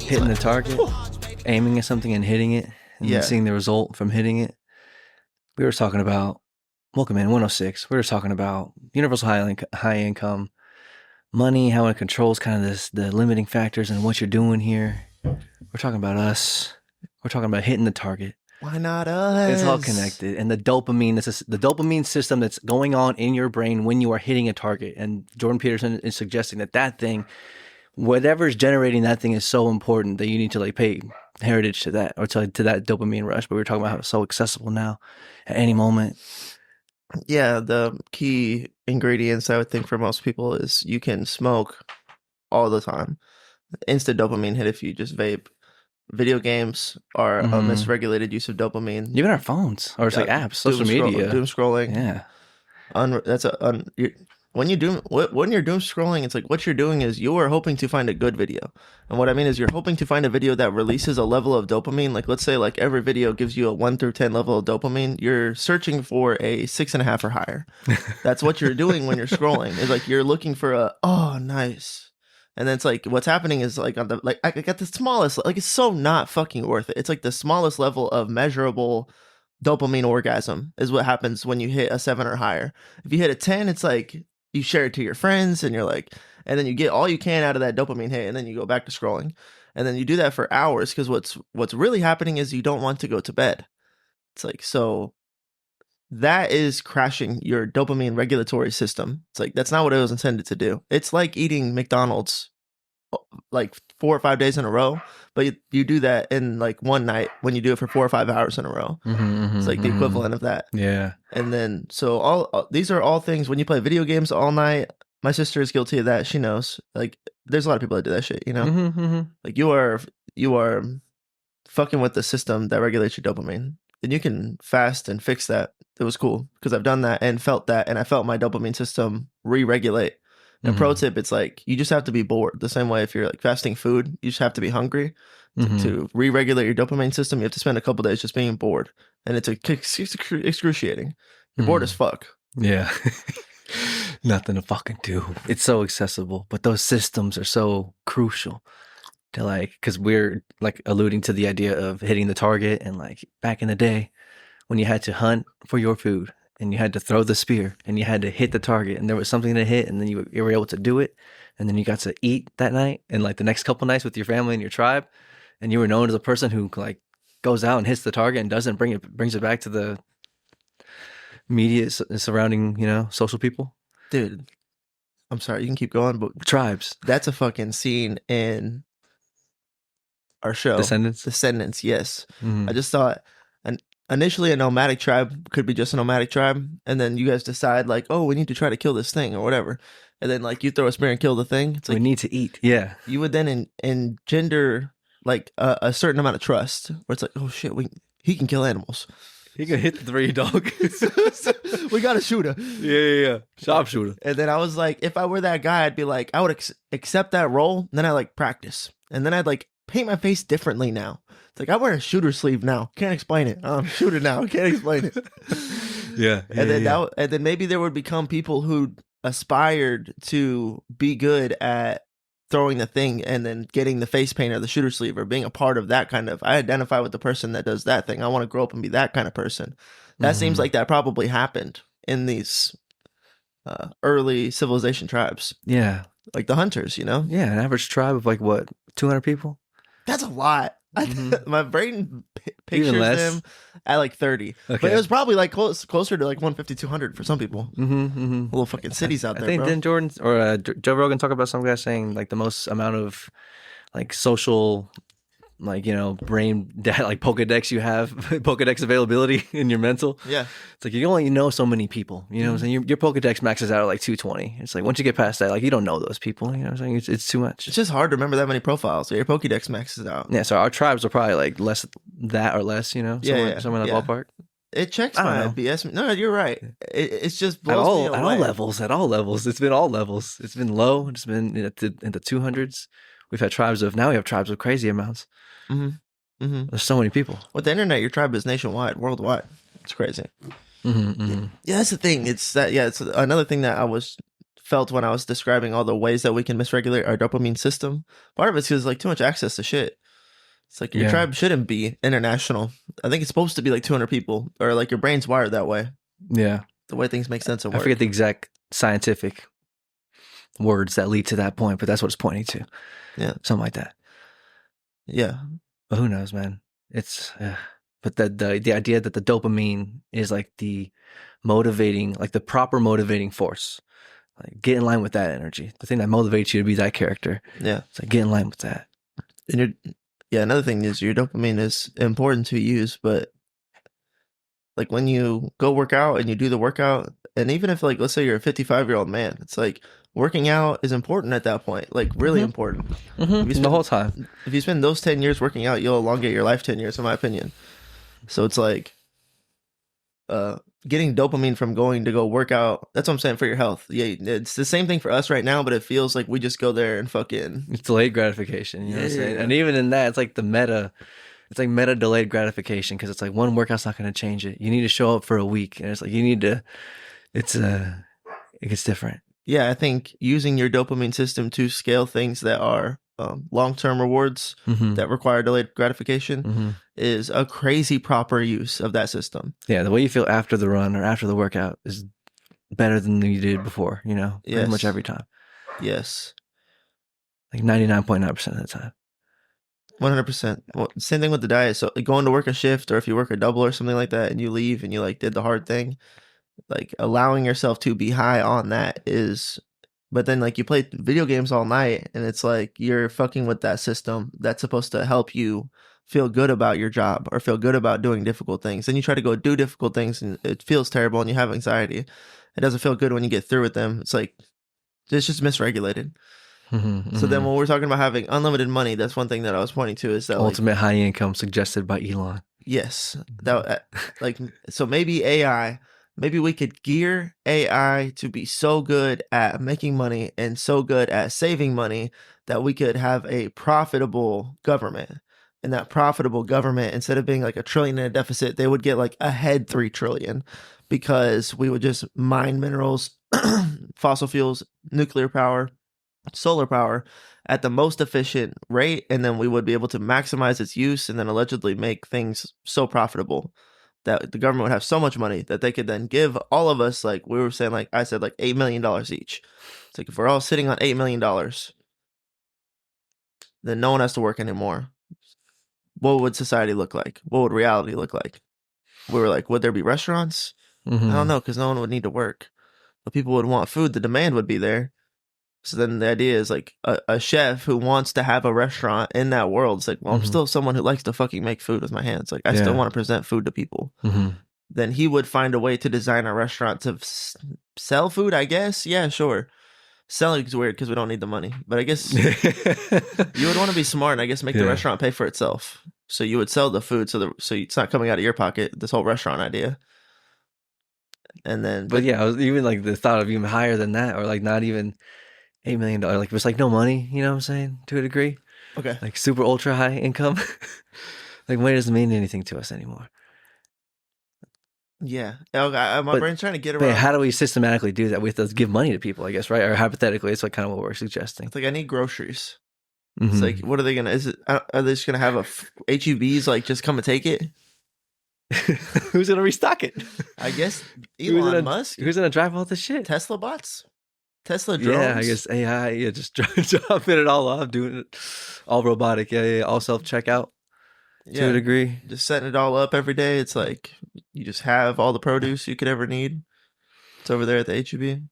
hitting the target, aiming at something and hitting it, and then seeing the result from hitting it. We were talking about, welcome in 106. We were talking about universal high income, money, how it controls kind of the limiting factors and what you're doing here. We're talking about us. We're talking about hitting the target. Why not us? It's all connected. And the dopamine system that's going on in your brain when you are hitting a target. And Jordan Peterson is suggesting that thing, whatever's generating that thing, is so important that you need to like pay heritage to that, or to that dopamine rush. But we were talking about how it's so accessible now at any moment. Yeah, the key ingredients I would think for most people is you can smoke all the time. Instant dopamine hit if you just vape. Video games are a misregulated use of dopamine. Even our phones, or it's like apps, social media, doom scrolling. Yeah, when you're doom scrolling, it's like what you're doing is you are hoping to find a good video, and what I mean is you're hoping to find a video that releases a level of dopamine. Like let's say like every video gives you a 1 through 10 level of dopamine. You're searching for a 6.5 or higher. That's what you're doing when you're scrolling. It's like you're looking for a nice. And then it's like what's happening is like on the I got the smallest, like it's so not fucking worth it. It's like the smallest level of measurable dopamine orgasm is what happens when you hit a 7 or higher. If you hit a 10, it's like you share it to your friends and you're like, and then you get all you can out of that dopamine hit, and then you go back to scrolling. And then you do that for hours because what's really happening is you don't want to go to bed. It's like, so that is crashing your dopamine regulatory system. It's like, that's not what it was intended to do. It's like eating McDonald's like 4 or 5 days in a row, but you do that in like one night when you do it for 4 or 5 hours in a row. It's like the equivalent of that. Yeah. And then, so all these are all things when you play video games all night. My sister is guilty of that. She knows. Like, there's a lot of people that do that shit, you know? Like, you are fucking with the system that regulates your dopamine. And you can fast and fix that. It was cool because I've done that and felt that, and I felt my dopamine system re-regulate. And pro tip, it's like you just have to be bored. The same way if you're like fasting food, you just have to be hungry to re-regulate your dopamine system. You have to spend a couple days just being bored, and it's excruciating. You're bored as fuck. Yeah. Nothing to fucking do. It's so accessible, but those systems are so crucial to like, because we're like alluding to the idea of hitting the target, and like back in the day when you had to hunt for your food and you had to throw the spear and you had to hit the target and there was something to hit, and then you were able to do it, and then you got to eat that night and like the next couple nights with your family and your tribe, and you were known as a person who like goes out and hits the target and doesn't brings it back to the media surrounding, you know, social people. Dude, I'm sorry, you can keep going, but tribes. That's a fucking scene in our show. Descendants, yes. I just thought initially a nomadic tribe could be just a nomadic tribe, and then you guys decide like, oh, we need to try to kill this thing or whatever. And then like you throw a spear and kill the thing. It's like, we need to eat. Yeah. You would then engender like a certain amount of trust where it's like, oh shit, he can kill animals. He can hit the 3 dog. We got a shooter. Yeah. Sharpshooter. And then I was like, if I were that guy, I'd be like, I would accept that role. And then I like practice. And then I'd like paint my face differently now. It's like I wear a shooter sleeve now. Can't explain it. I'm a shooter now. Can't explain it. Yeah. And then maybe there would become people who aspired to be good at throwing the thing and then getting the face paint or the shooter sleeve or being a part of that kind of, I identify with the person that does that thing. I want to grow up and be that kind of person. That seems like that probably happened in these early civilization tribes. Yeah. Like the hunters, you know? Yeah. An average tribe of like what, 200 people? That's a lot. My brain pictures them at like 30. Okay. But it was probably like closer to like 150, 200 for some people. Little fucking cities out there, I think bro. didn't Jordan or Joe Rogan talk about some guy saying like the most amount of like social, like, you know, brain like Pokedex you have, Pokedex availability in your mental. Yeah. It's like you only know so many people, you know what I'm saying? Your Pokedex maxes out at like 220. It's like once you get past that, like you don't know those people, you know what I'm saying? It's too much. It's just hard to remember that many profiles. So your Pokedex maxes out. Yeah, so our tribes are probably like less that or less, you know, somewhere in that ballpark. It checks my BS. No, you're right. It's just blows me away. At all levels. It's been all levels. It's been low. It's been in the 200s. Now we have tribes of crazy amounts. There's so many people. With the internet, your tribe is nationwide, worldwide. It's crazy. Yeah, that's the thing. It's that. Yeah, it's another thing that I was felt when I was describing all the ways that we can misregulate our dopamine system. Part of it's because like too much access to shit. It's like your tribe shouldn't be international. I think it's supposed to be like 200 people, or like your brain's wired that way. Yeah. The way things make sense and I work. forget the exact scientific words that lead to that point, but that's what it's pointing to. Yeah. Something like that. Yeah. But who knows, man? It's, but the idea that the dopamine is like the motivating, like the proper motivating force. Like get in line with that energy. The thing that motivates you to be that character. Yeah. It's like get in line with that. And another thing is your dopamine is important to use, but like when you go work out and you do the workout, and even if like let's say you're a 55-year-old man, it's like working out is important at that point, like really important. The whole time. If you spend those 10 years working out, you'll elongate your life 10 years, in my opinion. So it's like getting dopamine from going to go work out. That's what I'm saying for your health. Yeah, it's the same thing for us right now, but it feels like we just go there and fucking. It's delayed gratification. You know what I'm saying? And even in that, it's like the meta. It's like meta delayed gratification because it's like one workout's not going to change it. You need to show up for a week, and it's like you need to. It gets different. Yeah, I think using your dopamine system to scale things that are long-term rewards that require delayed gratification is a crazy proper use of that system. Yeah, the way you feel after the run or after the workout is better than you did before, you know, pretty much every time. Yes. Like 99.9% of the time. 100%. Well, same thing with the diet. So going to work a shift, or if you work a double or something like that and you leave and you like did the hard thing, like allowing yourself to be high on that is, but then like you play video games all night and it's like you're fucking with that system that's supposed to help you feel good about your job or feel good about doing difficult things. Then you try to go do difficult things and it feels terrible and you have anxiety. It doesn't feel good when you get through with them. It's like, it's just misregulated. So then when we're talking about having unlimited money, that's one thing that I was pointing to is that ultimate high income suggested by Elon. Yes. That like, so maybe AI, maybe we could gear AI to be so good at making money and so good at saving money that we could have a profitable government. And that profitable government, instead of being like $1 trillion in a deficit, they would get like ahead $3 trillion because we would just mine minerals, fossil fuels, nuclear power, solar power at the most efficient rate, and then we would be able to maximize its use and then allegedly make things so profitable that the government would have so much money that they could then give all of us, like we were saying, like I said, like $8 million each. It's like if we're all sitting on $8 million, then no one has to work anymore. What would society look like? What would reality look like? We were like, would there be restaurants? I don't know, because no one would need to work. But people would want food. The demand would be there. So then the idea is like a chef who wants to have a restaurant in that world. It's like, well, I'm still someone who likes to fucking make food with my hands. Like I still want to present food to people. Then he would find a way to design a restaurant to sell food, I guess. Yeah, sure. Selling is weird because we don't need the money. But I guess you would want to be smart and I guess make the restaurant pay for itself. So you would sell the food so it's not coming out of your pocket, this whole restaurant idea. And then... But yeah, I was even like the thought of even higher than that, or like not even $8 million. Like it's like no money, you know what I'm saying? To a degree. Okay. Like super ultra high income. Like money doesn't mean anything to us anymore. Yeah. My brain's trying to get around. But how do we systematically do that? We have to give money to people, I guess, right? Or hypothetically, it's like kind of what we're suggesting. It's like I need groceries. It's like, what are they gonna? Are they just gonna have HEBs like just come and take it? Who's gonna restock it? I guess Elon Musk. Who's gonna drive all this shit? Tesla bots, Tesla drones. Yeah, I guess AI. Yeah, just dropping it all off, doing it all robotic. Yeah, all self checkout. To a degree, just setting it all up every day. It's like you just have all the produce you could ever need. It's over there at the HEB.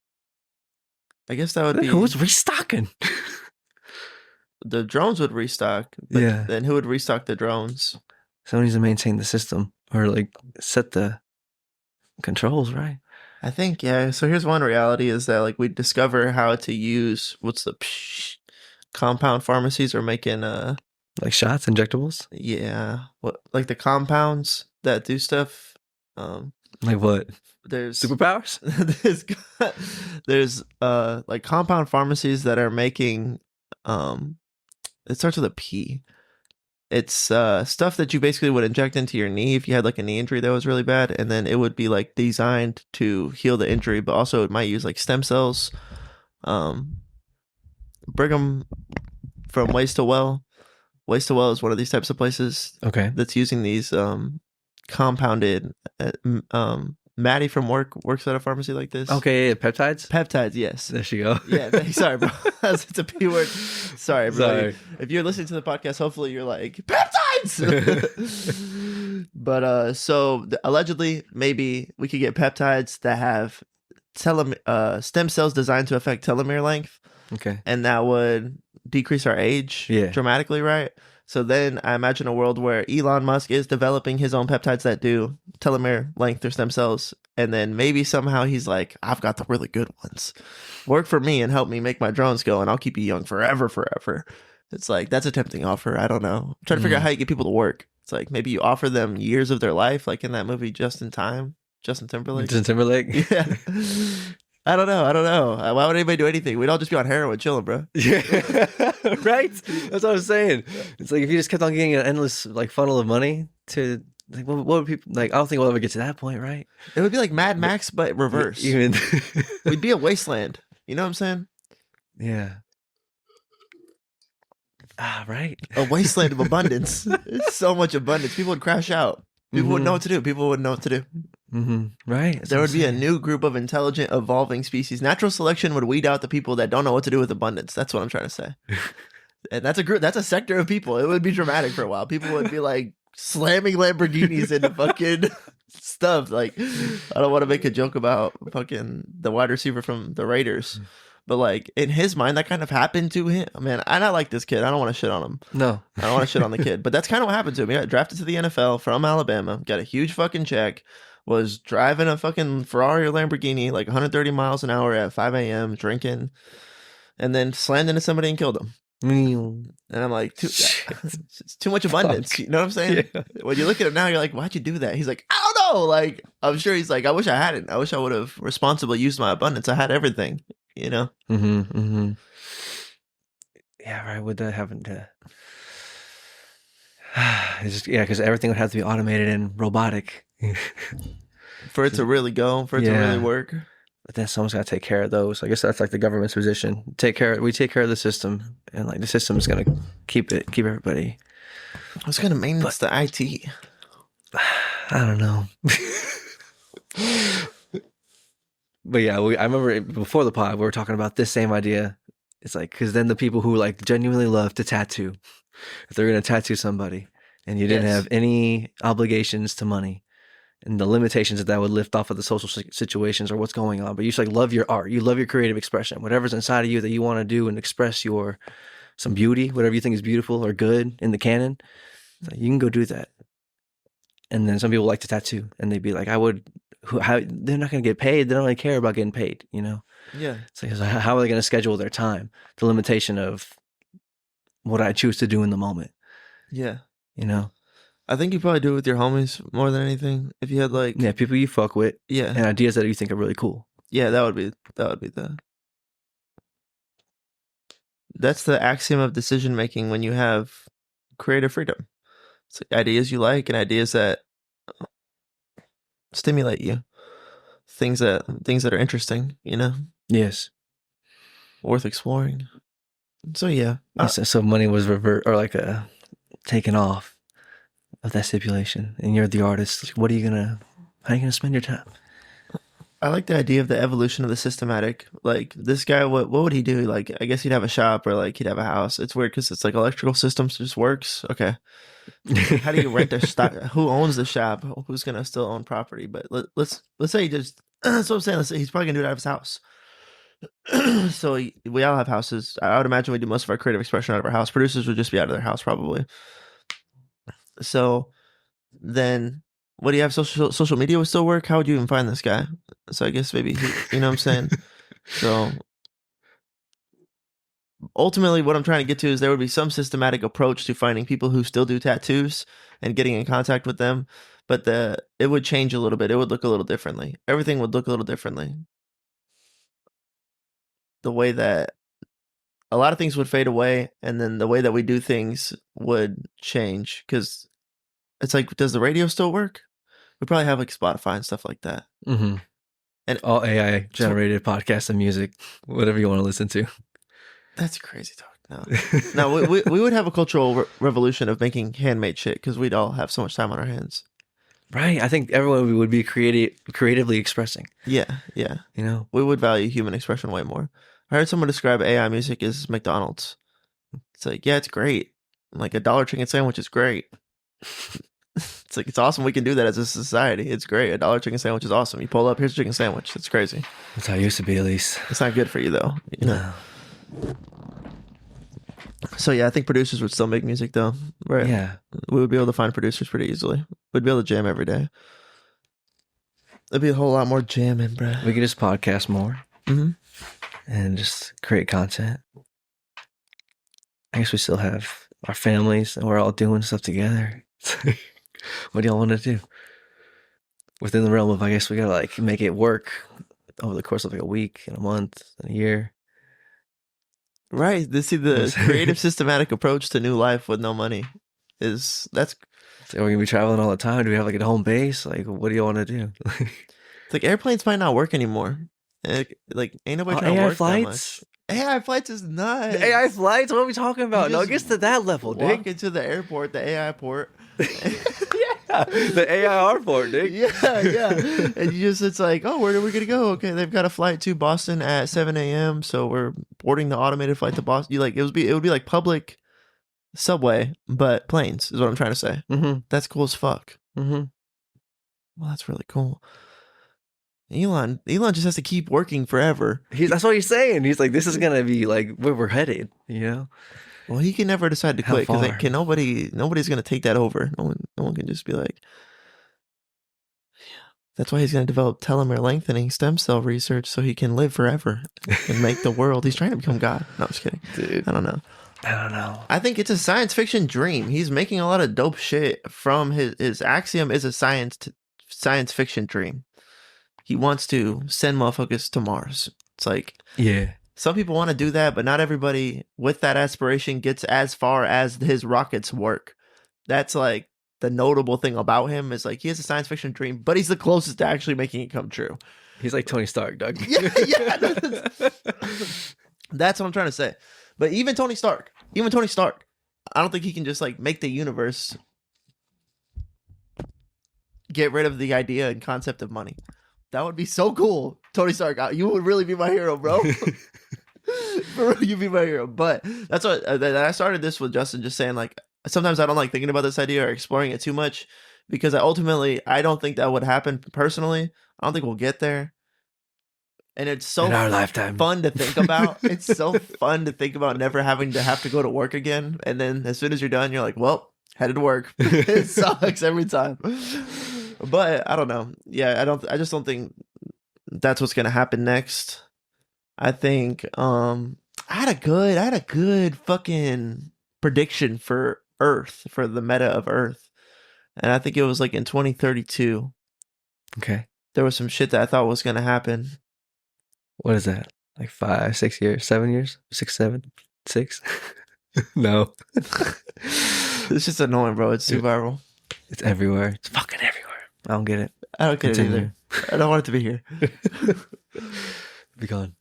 I guess that would be who's restocking. The drones would restock. But then who would restock the drones? Someone needs to maintain the system or like set the controls, right? I think, yeah. So here's one reality is that like we discover how to use compound pharmacies are making like shots, injectables? Yeah. What like the compounds that do stuff? Like what? There's superpowers? there's like compound pharmacies that are making it starts with a P. It's stuff that you basically would inject into your knee if you had like a knee injury that was really bad, and then it would be like designed to heal the injury, but also it might use like stem cells Brigham from Waste to Well. Waste to Well is one of these types of places Okay. that's using these compounded. Maddie from work works at a pharmacy like this. Okay, yeah, peptides? Peptides, yes. There she go. Yeah, sorry, bro. It's a P word. Sorry, everybody. If you're listening to the podcast, hopefully you're like, peptides! But so allegedly, maybe we could get peptides that have stem cells designed to affect telomere length, Okay. and that would decrease our age dramatically, right? So then I imagine a world where Elon Musk is developing his own peptides that do telomere length or stem cells. And then maybe somehow he's like, I've got the really good ones. Work for me and help me make my drones go, and I'll keep you young forever, forever. It's like, that's a tempting offer. I don't know. I'm trying to figure out how you get people to work. It's like, maybe you offer them years of their life, like in that movie Justin Timberlake. Justin Timberlake? Yeah. I don't know. Why would anybody do anything? We'd all just be on heroin chilling, bro. Yeah. Right? That's what I was saying. It's like if you just kept on getting an endless like funnel of money to like what would people like, I don't think we'll ever get to that point, right? It would be like Mad Max but reverse. Even We'd be a wasteland. You know what I'm saying? Yeah. Right. A wasteland of abundance. It's so much abundance. People would crash out. People wouldn't know what to do. People wouldn't know what to do. Right. There would be a new group of intelligent, evolving species. Natural selection would weed out the people that don't know what to do with abundance. That's what I'm trying to say. And that's a group. That's a sector of people. It would be dramatic for a while. People would be like slamming Lamborghinis into fucking stuff. Like, I don't want to make a joke about fucking the wide receiver from the Raiders, but like in his mind, that kind of happened to him. Man, I not like this kid. I don't want to shit on him. No, I don't want to shit on the kid, but that's kind of what happened to him. He got drafted to the NFL from Alabama, got a huge fucking check, was driving a fucking Ferrari or Lamborghini like 130 miles an hour at 5 a.m. drinking, and then slammed into somebody and killed him. And I'm like, it's too much abundance. Fuck. You know what I'm saying? Yeah. When you look at him now, you're like, why'd you do that? He's like, I don't know. Like, I'm sure he's like, I wish I hadn't. I wish I would have responsibly used my abundance. I had everything, you know? Yeah, right. With that having to, it's just, yeah, because everything would have to be automated and robotic for it to really go, for it to really work. But then someone's got to take care of those. I guess that's like the government's position. We take care of the system, and like the system is gonna keep everybody. What's gonna maintenance the IT? I don't know. But yeah, I remember before the pod we were talking about this same idea. It's like, because then the people who like genuinely love to tattoo, if they're gonna tattoo somebody, and you didn't have any obligations to money, and the limitations that would lift off of the social situations or what's going on, but you just like love your art, you love your creative expression, whatever's inside of you that you want to do and express some beauty, whatever you think is beautiful or good in the canon, like, you can go do that. And then some people like to tattoo, and they'd be like, they're not going to get paid. They don't really care about getting paid, you know? Yeah. So how are they going to schedule their time? The limitation of what I choose to do in the moment. Yeah. You know? I think you probably do it with your homies more than anything. If you had like... Yeah, people you fuck with. Yeah. And ideas that you think are really cool. Yeah, that would be that's the axiom of decision making when you have creative freedom. It's like ideas you like and ideas that stimulate you. Things that are interesting, you know? Yes. Worth exploring. So yeah. So money was taken off of that stipulation, and you're the artist. How are you gonna spend your time? I like the idea of the evolution of the systematic. Like this guy, what would he do? Like, I guess he'd have a shop or like he'd have a house. It's weird because it's like electrical systems just works. Okay. How do you rent a stock? Who owns the shop? Who's gonna still own property? But let's say he just. That's what I'm saying. Let's say he's probably gonna do it out of his house. So we all have houses. I would imagine we do most of our creative expression out of our house. Producers would just be out of their house probably. So then, what do you have? Social media would still work. How would you even find this guy? So I guess maybe you know what I'm saying. So ultimately, what I'm trying to get to is there would be some systematic approach to finding people who still do tattoos and getting in contact with them, but it would change a little bit. It would look a little differently. Everything would look a little differently. The way that a lot of things would fade away, and then the way that we do things would change. Because it's like, does the radio still work? We probably have like Spotify and stuff like that. And all AI generated podcasts and music, whatever you want to listen to. that's crazy talk. No, we would have a cultural revolution of making handmade shit because we'd all have so much time on our hands. Right. I think everyone would be creatively expressing. Yeah, yeah. You know. We would value human expression way more. I heard someone describe AI music as McDonald's. It's like, yeah, it's great. Like a $1 chicken sandwich is great. It's like, it's awesome we can do that as a society. It's great. A $1 chicken sandwich is awesome. You pull up, here's a chicken sandwich. That's crazy. That's how it used to be, at least. It's not good for you though. You know? No. So yeah, I think producers would still make music though. Right. Yeah. We would be able to find producers pretty easily. We'd be able to jam every day. There'd be a whole lot more jamming, bro. We could just podcast more Mm-hmm. and just create content. I guess we still have our families and we're all doing stuff together. What do y'all want to do? Within the realm of, I guess we gotta like make it work over the course of like a week and a month and a year. Right. This see the creative systematic approach to new life with no money is that's So we're gonna be traveling all the time. Do we have like a home base? Like, what do you want to do? it's like airplanes might not work anymore. Like ain't nobody trying to AI work flights? that much. AI flights is nuts. The AI flights? What are we talking about? You No, it just gets to that level, Walk Dick. into the airport, the AI port. Yeah, the AIR port, Dick. Yeah. And it's like, oh, where are we gonna go? Okay, they've got a flight to Boston at 7 a.m. So we're boarding the automated flight to Boston. It would be like public subway, but planes is what I'm trying to say. Mm-hmm. That's cool as fuck. Mm-hmm. Well, that's really cool. Elon just has to keep working forever. That's what he's saying. He's like, this is gonna be like where we're headed, you know? Well, he can never decide to How quit because far? nobody's gonna take that over. No one can just be like. That's why he's gonna develop telomere lengthening stem cell research so he can live forever and make the world. He's trying to become God. No, I'm just kidding. Dude, I don't know. I think it's a science fiction dream. He's making a lot of dope shit from his axiom is a science fiction dream. He wants to send motherfuckers to Mars. It's like, yeah. some people want to do that, but not everybody with that aspiration gets as far as his rockets work. That's like the notable thing about him is like he has a science fiction dream, but he's the closest to actually making it come true. He's like Tony Stark, Doug. Yeah. That's what I'm trying to say. But even Tony Stark, I don't think he can just like make the universe get rid of the idea and concept of money. That would be so cool. Tony Stark, you would really be my hero, bro. For real, you'd be my hero. But that's what I started this with Justin just saying like, sometimes I don't like thinking about this idea or exploring it too much because I don't think that would happen personally. I don't think we'll get there. And it's so in our lifetime. fun to think about. It's so fun to think about never having to have to go to work again. And then as soon as you're done, you're like, well, headed to work. It sucks every time. But I don't know. Yeah, I just don't think that's what's gonna happen next. I think I had a good fucking prediction for Earth, for the meta of Earth. And I think it was like in 2032. Okay. There was some shit that I thought was gonna happen. What is that? Like 5, 6 years, 7 years? 6, 7, 6? No. It's just annoying, bro. It's too viral. It's everywhere. It's fucking everywhere. I don't get it. I don't get it either. I don't want it to be here. Be gone.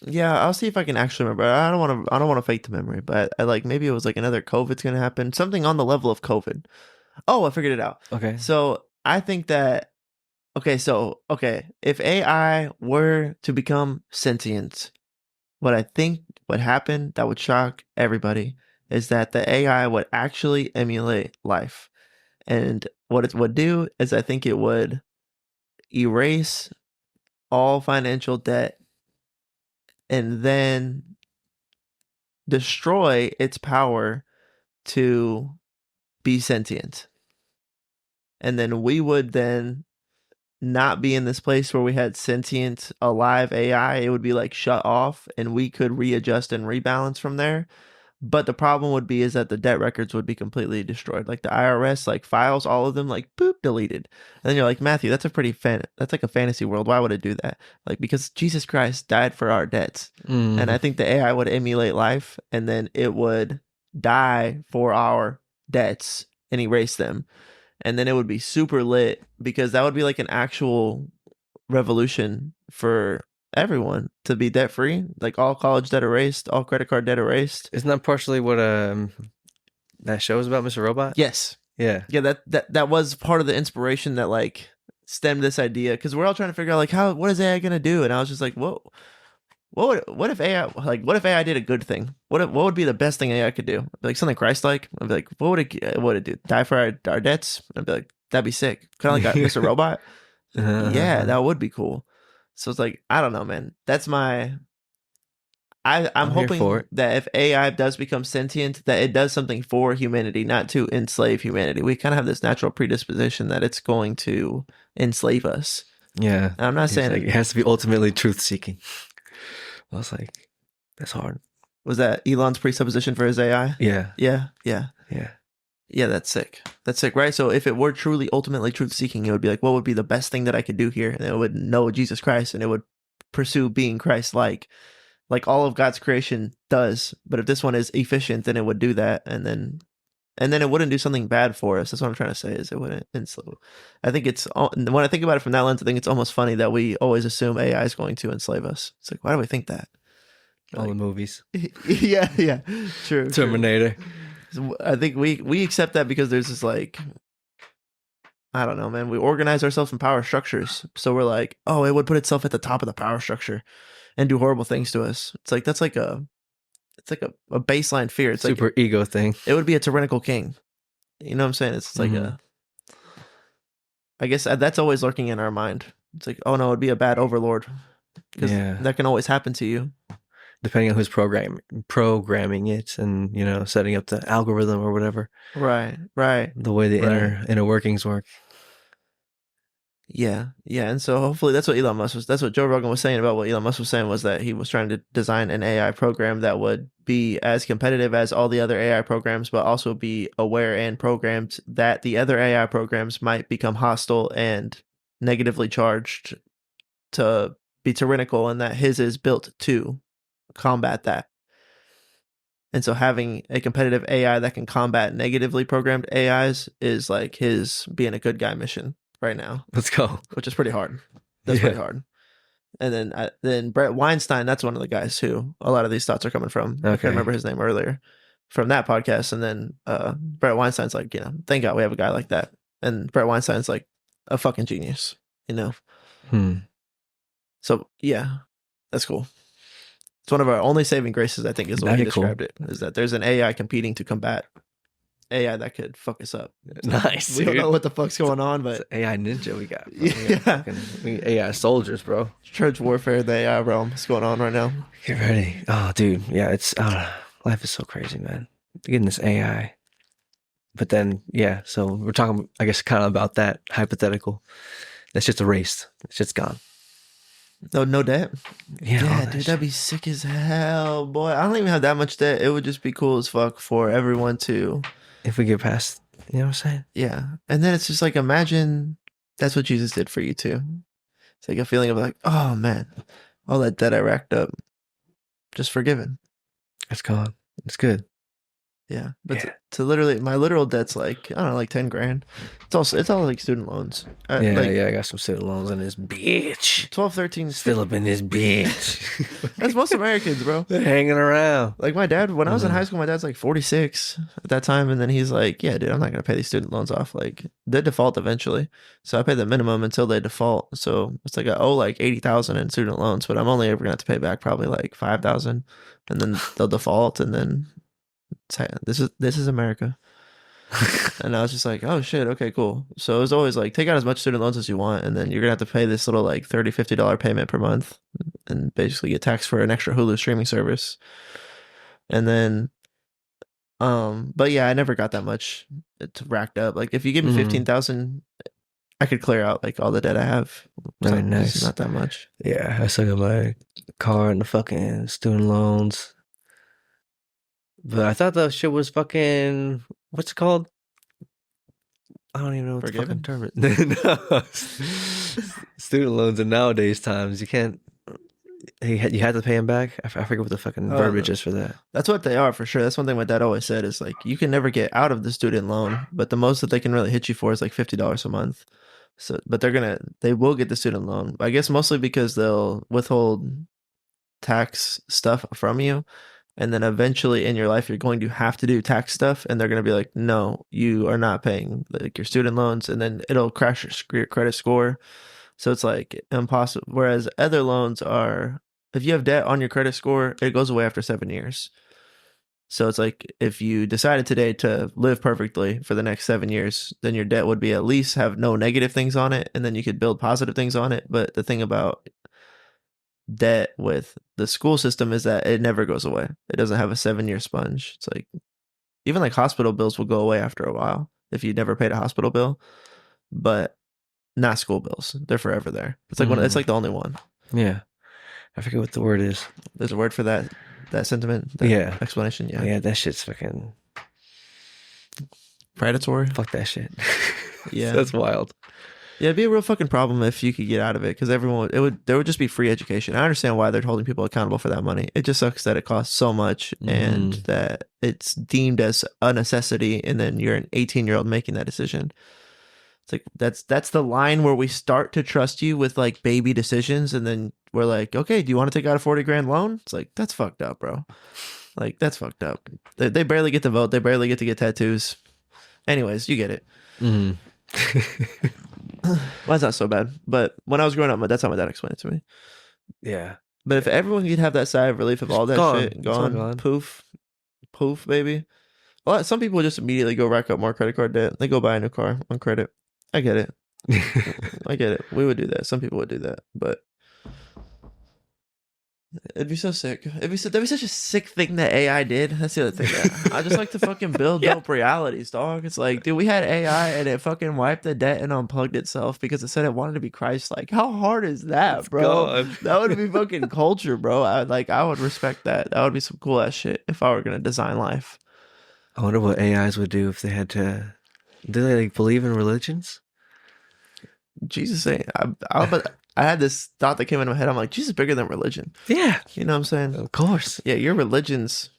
Yeah, I'll see if I can actually remember. I don't want to fake the memory, but I like maybe it was like another COVID's gonna happen, something on the level of COVID. Oh, I figured it out. Okay. So I think that if AI were to become sentient, what I think would happen that would shock everybody is that the AI would actually emulate life. And what it would do is I think it would erase all financial debt and then destroy its power to be sentient. And then we would then not be in this place where we had sentient, alive AI. It would be like shut off and we could readjust and rebalance from there. But the problem would be is that the debt records would be completely destroyed. Like the IRS, like files, all of them, like boop, deleted. And then you're like, Matthew, that's like a fantasy world. Why would it do that? Like, because Jesus Christ died for our debts. And I think the AI would emulate life and then it would die for our debts and erase them. And then it would be super lit because that would be like an actual revolution for everyone to be debt free, like all college debt erased, all credit card debt erased. Isn't that partially what that show is about, Mr. Robot? Yes, Yeah. yeah. That was part of the inspiration that like stemmed this idea, because we're all trying to figure out like what is AI gonna do, and I was just like, whoa. What if AI what if AI did a good thing? What would be the best thing AI could do? Like something Christ-like. I'd be like, what would it do? Die for our debts? I'd be like, that'd be sick. Kind of like Mr. Robot. Yeah, that would be cool. So it's like, I don't know, man. That's my. I'm here for hoping it. that if AI does become sentient, that it does something for humanity, not to enslave humanity. We kind of have this natural predisposition that it's going to enslave us. Yeah. And I'm not It's saying like, it has to be ultimately truth seeking. I was like, that's hard. was that Elon's presupposition for his AI? Yeah. Yeah. Yeah, that's sick. That's sick, right? So if it were truly ultimately truth seeking, it would be like, what would be the best thing that I could do here? And it would know Jesus Christ, and it would pursue being Christ-like all of God's creation does. But if this one is efficient, then it would do that, and then it wouldn't do something bad for us. That's what I'm trying to say, is it wouldn't. And so I think when I think about it from that lens, I think it's almost funny that we always assume AI is going to enslave us. It's like, why do we think that? All the movies. Yeah, true. Terminator. So I think we accept that because there's this like, I don't know, man. We organize ourselves in power structures, so we're like, oh, it would put itself at the top of the power structure and do horrible things to us. It's like that's like a baseline fear. It's Super like ego thing. it would be a tyrannical king. You know what I'm saying? It's like I guess that's always lurking in our mind. It's like, oh no, it'd be a bad overlord, because that can always happen to you. Depending on who's programming it, and setting up the algorithm or whatever. Right. The way the inner workings work. Yeah, and so hopefully that's what that's what Joe Rogan was saying about what Elon Musk was saying, was that he was trying to design an AI program that would be as competitive as all the other AI programs, but also be aware and programmed that the other AI programs might become hostile and negatively charged to be tyrannical, and that his is built to combat that. And so having a competitive AI that can combat negatively programmed AIs is like his being a good guy mission right now. Let's go. Which is pretty hard. That's pretty hard. And then Brett Weinstein, that's one of the guys who a lot of these thoughts are coming from. Okay. I can't remember his name earlier from that podcast. And then Brett Weinstein's like, thank God we have a guy like that. And Brett Weinstein's like a fucking genius, So yeah, that's cool. It's one of our only saving graces, I think, is the way he described it, is that there's an AI competing to combat AI that could fuck us up. Nice. We don't know what the fuck's going on, but it's AI ninja we got. Yeah. We AI soldiers, bro. Church warfare, the AI realm is going on right now. Get ready. Oh, dude. Yeah, it's life is so crazy, man. Getting this AI. But then, yeah, so we're talking, I guess, kind of about that hypothetical. That's just erased. It's just gone. No debt? Yeah, dude, that'd be sick as hell, boy. I don't even have that much debt. It would just be cool as fuck for everyone to... If we get past, you know what I'm saying? Yeah. And then it's just like, imagine that's what Jesus did for you too. It's like a feeling of like, oh man, all that debt I racked up, just forgiven. It's gone. It's good. Yeah, but to literally, my literal debt's like, I don't know, like 10 grand. It's all like student loans. I got some student loans in this bitch. 12, 13. Still up in this bitch. That's most Americans, bro. They're hanging around. Like my dad, when I was in high school, my dad's like 46 at that time. And then he's like, yeah, dude, I'm not going to pay these student loans off. Like they default eventually. So I pay the minimum until they default. So it's like I owe like 80,000 in student loans, but I'm only ever going to have to pay back probably like 5,000, and then they'll default, and then this is America. And I was just like, oh shit, okay, cool. So it was always like, take out as much student loans as you want, and then you're gonna have to pay this little like $30-$50 payment per month, and basically get taxed for an extra Hulu streaming service. And then but yeah, I never got that much. It's racked up. Like if you give me 15,000, I could clear out like all the debt I have. Very nice. It's not that much. Yeah, I still got my car and the fucking student loans. But I thought that shit was fucking, what's it called? I don't even know what Forgiven? the fucking term is. No. Student loans in nowadays times, you can't, you had to pay them back. I forget what the fucking verbiage is for that. That's what they are for sure. That's one thing my dad always said, is like, you can never get out of the student loan, but the most that they can really hit you for is like $50 a month. So, but they will get the student loan. I guess mostly because they'll withhold tax stuff from you. And then eventually in your life, you're going to have to do tax stuff. And they're going to be like, no, you are not paying like your student loans. And then it'll crash your credit score. So it's like impossible. Whereas other loans are, if you have debt on your credit score, it goes away after 7 years. So it's like if you decided today to live perfectly for the next 7 years, then your debt would be at least have no negative things on it, and then you could build positive things on it. But the thing about debt with the school system is that it never goes away. It doesn't have a 7-year sponge. It's like even like hospital bills will go away after a while if you never paid a hospital bill, but not school bills. They're forever there. It's like it's like the only one. Yeah. I forget what the word is. There's a word for that sentiment, that explanation. Yeah, that shit's fucking predatory. Fuck that shit. Yeah. That's wild. Yeah, it'd be a real fucking problem if you could get out of it, because there would just be free education. I understand why they're holding people accountable for that money. It just sucks that it costs so much and that it's deemed as a necessity, and then you're an 18-year-old making that decision. It's like that's the line where we start to trust you with like baby decisions, and then we're like, okay, do you want to take out a 40 grand loan? It's like, that's fucked up, bro. Like, that's fucked up. They barely get to vote. They barely get to get tattoos. Anyways, you get it. Mine's not so bad, but when I was growing up, that's how my dad explained it to me. Yeah. But if everyone could have that sigh of relief of all that shit gone, poof, baby. Well, some people just immediately go rack up more credit card debt. They go buy a new car on credit. I get it. I get it. We would do that. Some people would do that, but it'd be so sick. That'd be such a sick thing that AI did. That's the other thing. I just like to fucking build dope realities, dog. It's like, dude, we had AI and it fucking wiped the debt and unplugged itself because it said it wanted to be Christ-like. How hard is that, bro? That would be fucking culture, bro. I would respect that. That would be some cool ass shit if I were gonna design life. I wonder what AIs would do if they had to. Do they like believe in religions? Jesus saying, I had this thought that came into my head. I'm like, Jesus is bigger than religion. Yeah. You know what I'm saying? Of course. Yeah, your religions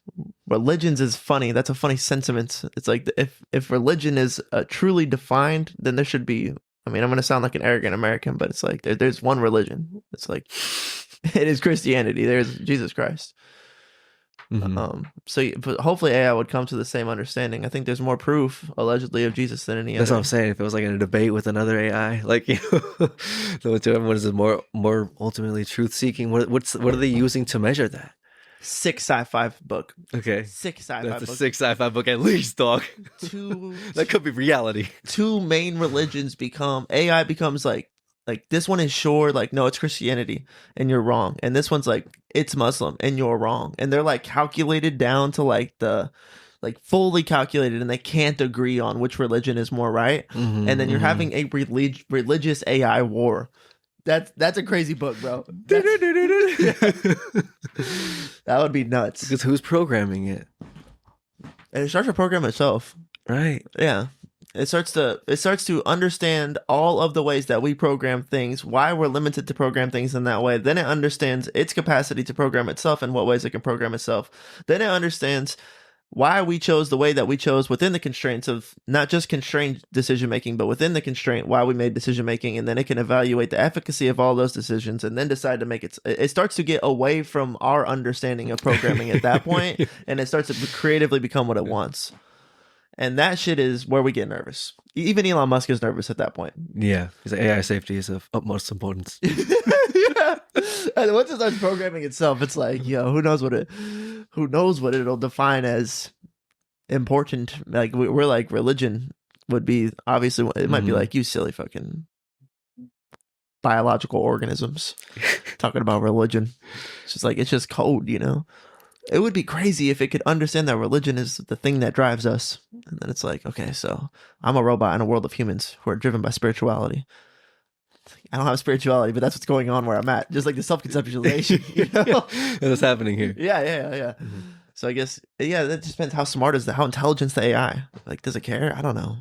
is funny. That's a funny sentiment. It's like if religion is truly defined, then there should be, I mean, I'm going to sound like an arrogant American, but it's like there's one religion. It's like, it is Christianity. There's Jesus Christ. But hopefully AI would come to the same understanding. I think there's more proof allegedly of Jesus than any other. That's what I'm saying. If it was like in a debate with another AI, like, you know, what is it more ultimately truth seeking? What are they using to measure that? Sick sci-fi book. Okay, sick sci-fi. That's book. A sick sci-fi book at least, dog. That could be reality. Two main religions AI becomes like this one is sure, like, no, it's Christianity and you're wrong, and this one's like, it's Muslim and you're wrong, and they're like calculated down to like fully calculated, and they can't agree on which religion is more right. And then you're having a religious AI war. That's a crazy book, bro. That would be nuts. Because who's programming it? And it starts to program itself, right? Yeah. It starts to understand all of the ways that we program things, why we're limited to program things in that way. Then it understands its capacity to program itself and what ways it can program itself. Then it understands why we chose the way that we chose within the constraints of not just constrained decision making, but within the constraint why we made decision making. And then it can evaluate the efficacy of all those decisions and then decide to make it starts to get away from our understanding of programming at that point, and it starts to creatively become what it wants. And that shit is where we get nervous. Even Elon Musk is nervous at that point. Yeah, because AI safety is of utmost importance. Yeah, and once it starts programming itself, it's like, yo, who knows what it'll define as important. Like we're like, religion would be obviously it might be like, you silly fucking biological organisms talking about religion. It's just code, you know. It would be crazy if it could understand that religion is the thing that drives us. And then it's like, okay, so I'm a robot in a world of humans who are driven by spirituality. I don't have spirituality, but that's what's going on where I'm at. Just like the self-conceptualization, you know? That's what's happening here. Yeah. So I guess, that just depends how smart is how intelligent is the AI. Like, does it care? I don't know.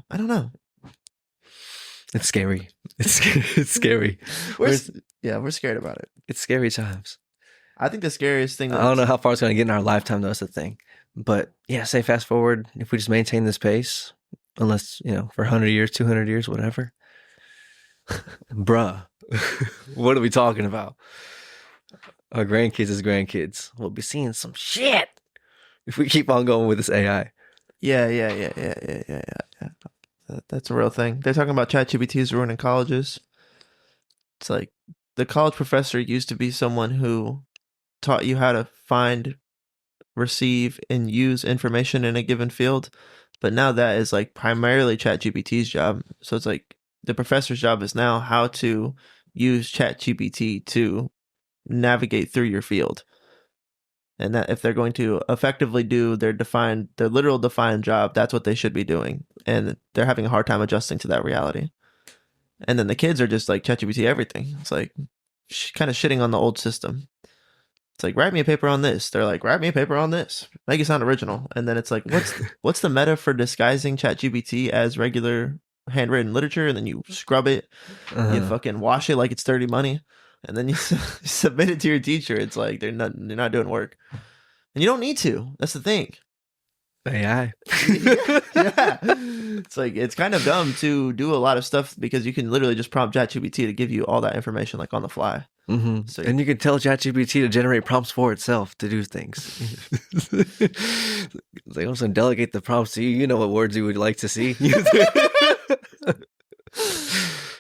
It's scary. It's scary. We're scared about it. It's scary times. I think the scariest thing. I don't know how far it's going to get in our lifetime, though. That's the thing. But yeah, say fast forward, if we just maintain this pace, unless, for 100 years, 200 years, whatever, Bruh. What are we talking about? Our grandkids is grandkids. We'll be seeing some shit if we keep on going with this AI. Yeah. That's a real thing. They're talking about ChatGPTs ruining colleges. It's like the college professor used to be someone who taught you how to find, receive, and use information in a given field. But now that is like primarily ChatGPT's job. So it's like the professor's job is now how to use ChatGPT to navigate through your field. And that if they're going to effectively do their literal defined job, that's what they should be doing. And they're having a hard time adjusting to that reality. And then the kids are just like ChatGPT everything. It's like kind of shitting on the old system. It's like, write me a paper on this. They're like, write me a paper on this. Make it sound original. And then it's like, what's the meta for disguising ChatGPT as regular handwritten literature? And then you scrub it, you fucking wash it like it's dirty money, and then you submit it to your teacher. It's like they're not doing work, and you don't need to. That's the thing. AI. Yeah. It's like it's kind of dumb to do a lot of stuff because you can literally just prompt ChatGPT to give you all that information like on the fly. Mm-hmm. So, and you can tell ChatGPT to generate prompts for itself to do things. It's like, I'm just gonna delegate the prompts to you. You know what words you would like to see.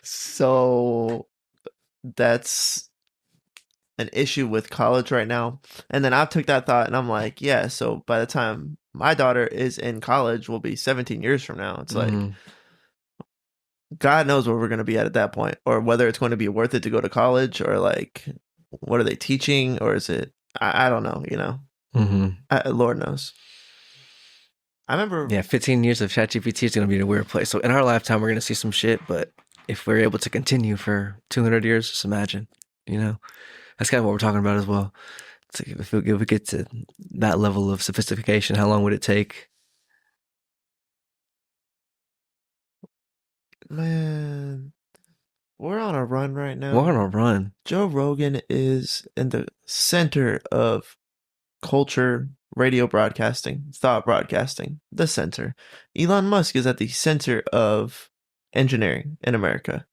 So that's an issue with college right now. And then I took that thought and I'm like, yeah, so by the time my daughter is in college, will be 17 years from now. It's like, God knows where we're going to be at that point, or whether it's going to be worth it to go to college, or like, what are they teaching? Or is it, I don't know, you know, Lord knows. I remember. Yeah, 15 years of ChatGPT is going to be in a weird place. So in our lifetime, we're going to see some shit. But if we're able to continue for 200 years, just imagine, you know, that's kind of what we're talking about as well. It's like if we get to that level of sophistication, how long would it take? Man, we're on a run right now. We're on a run. Joe Rogan is in the center of culture, radio broadcasting, thought broadcasting, the center. Elon Musk is at the center of engineering in America.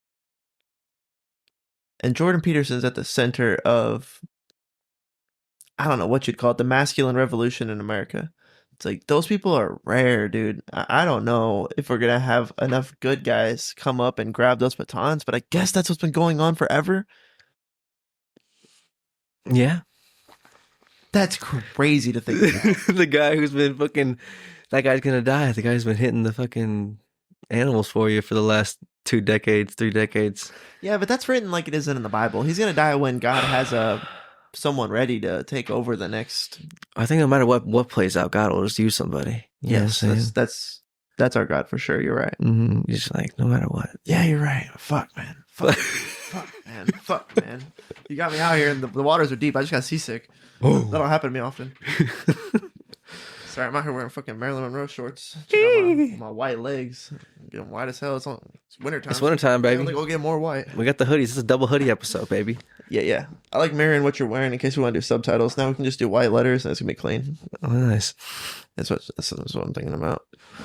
And Jordan Peterson's at the center of, I don't know what you'd call it, the masculine revolution in America. It's like those people are rare, dude. I don't know if we're going to have enough good guys come up and grab those batons, but I guess that's what's been going on forever. Yeah. That's crazy to think about. The guy who's been fucking, that guy's going to die. The guy who's been hitting the fucking animals for you for the last 2 decades, 3 decades. Yeah, but that's written like it isn't in the Bible. He's going to die when God has someone ready to take over the next. I think no matter what plays out, God will just use somebody. Yes, that's our God for sure. You're right. Mm-hmm. Just like no matter what. Yeah, you're right. Fuck, man. Fuck, man. You got me out here, and the waters are deep. I just got seasick. Oh. That don't happen to me often. Sorry, I'm out here wearing fucking Marilyn Monroe shorts. My white legs. Get them white as hell. It's wintertime. It's wintertime, baby. I'm gonna go get more white. We got the hoodies. This is a double hoodie episode, baby. Yeah. I like mirroring what you're wearing in case we want to do subtitles. Now we can just do white letters and it's gonna be clean. Oh, nice. That's what I'm thinking about.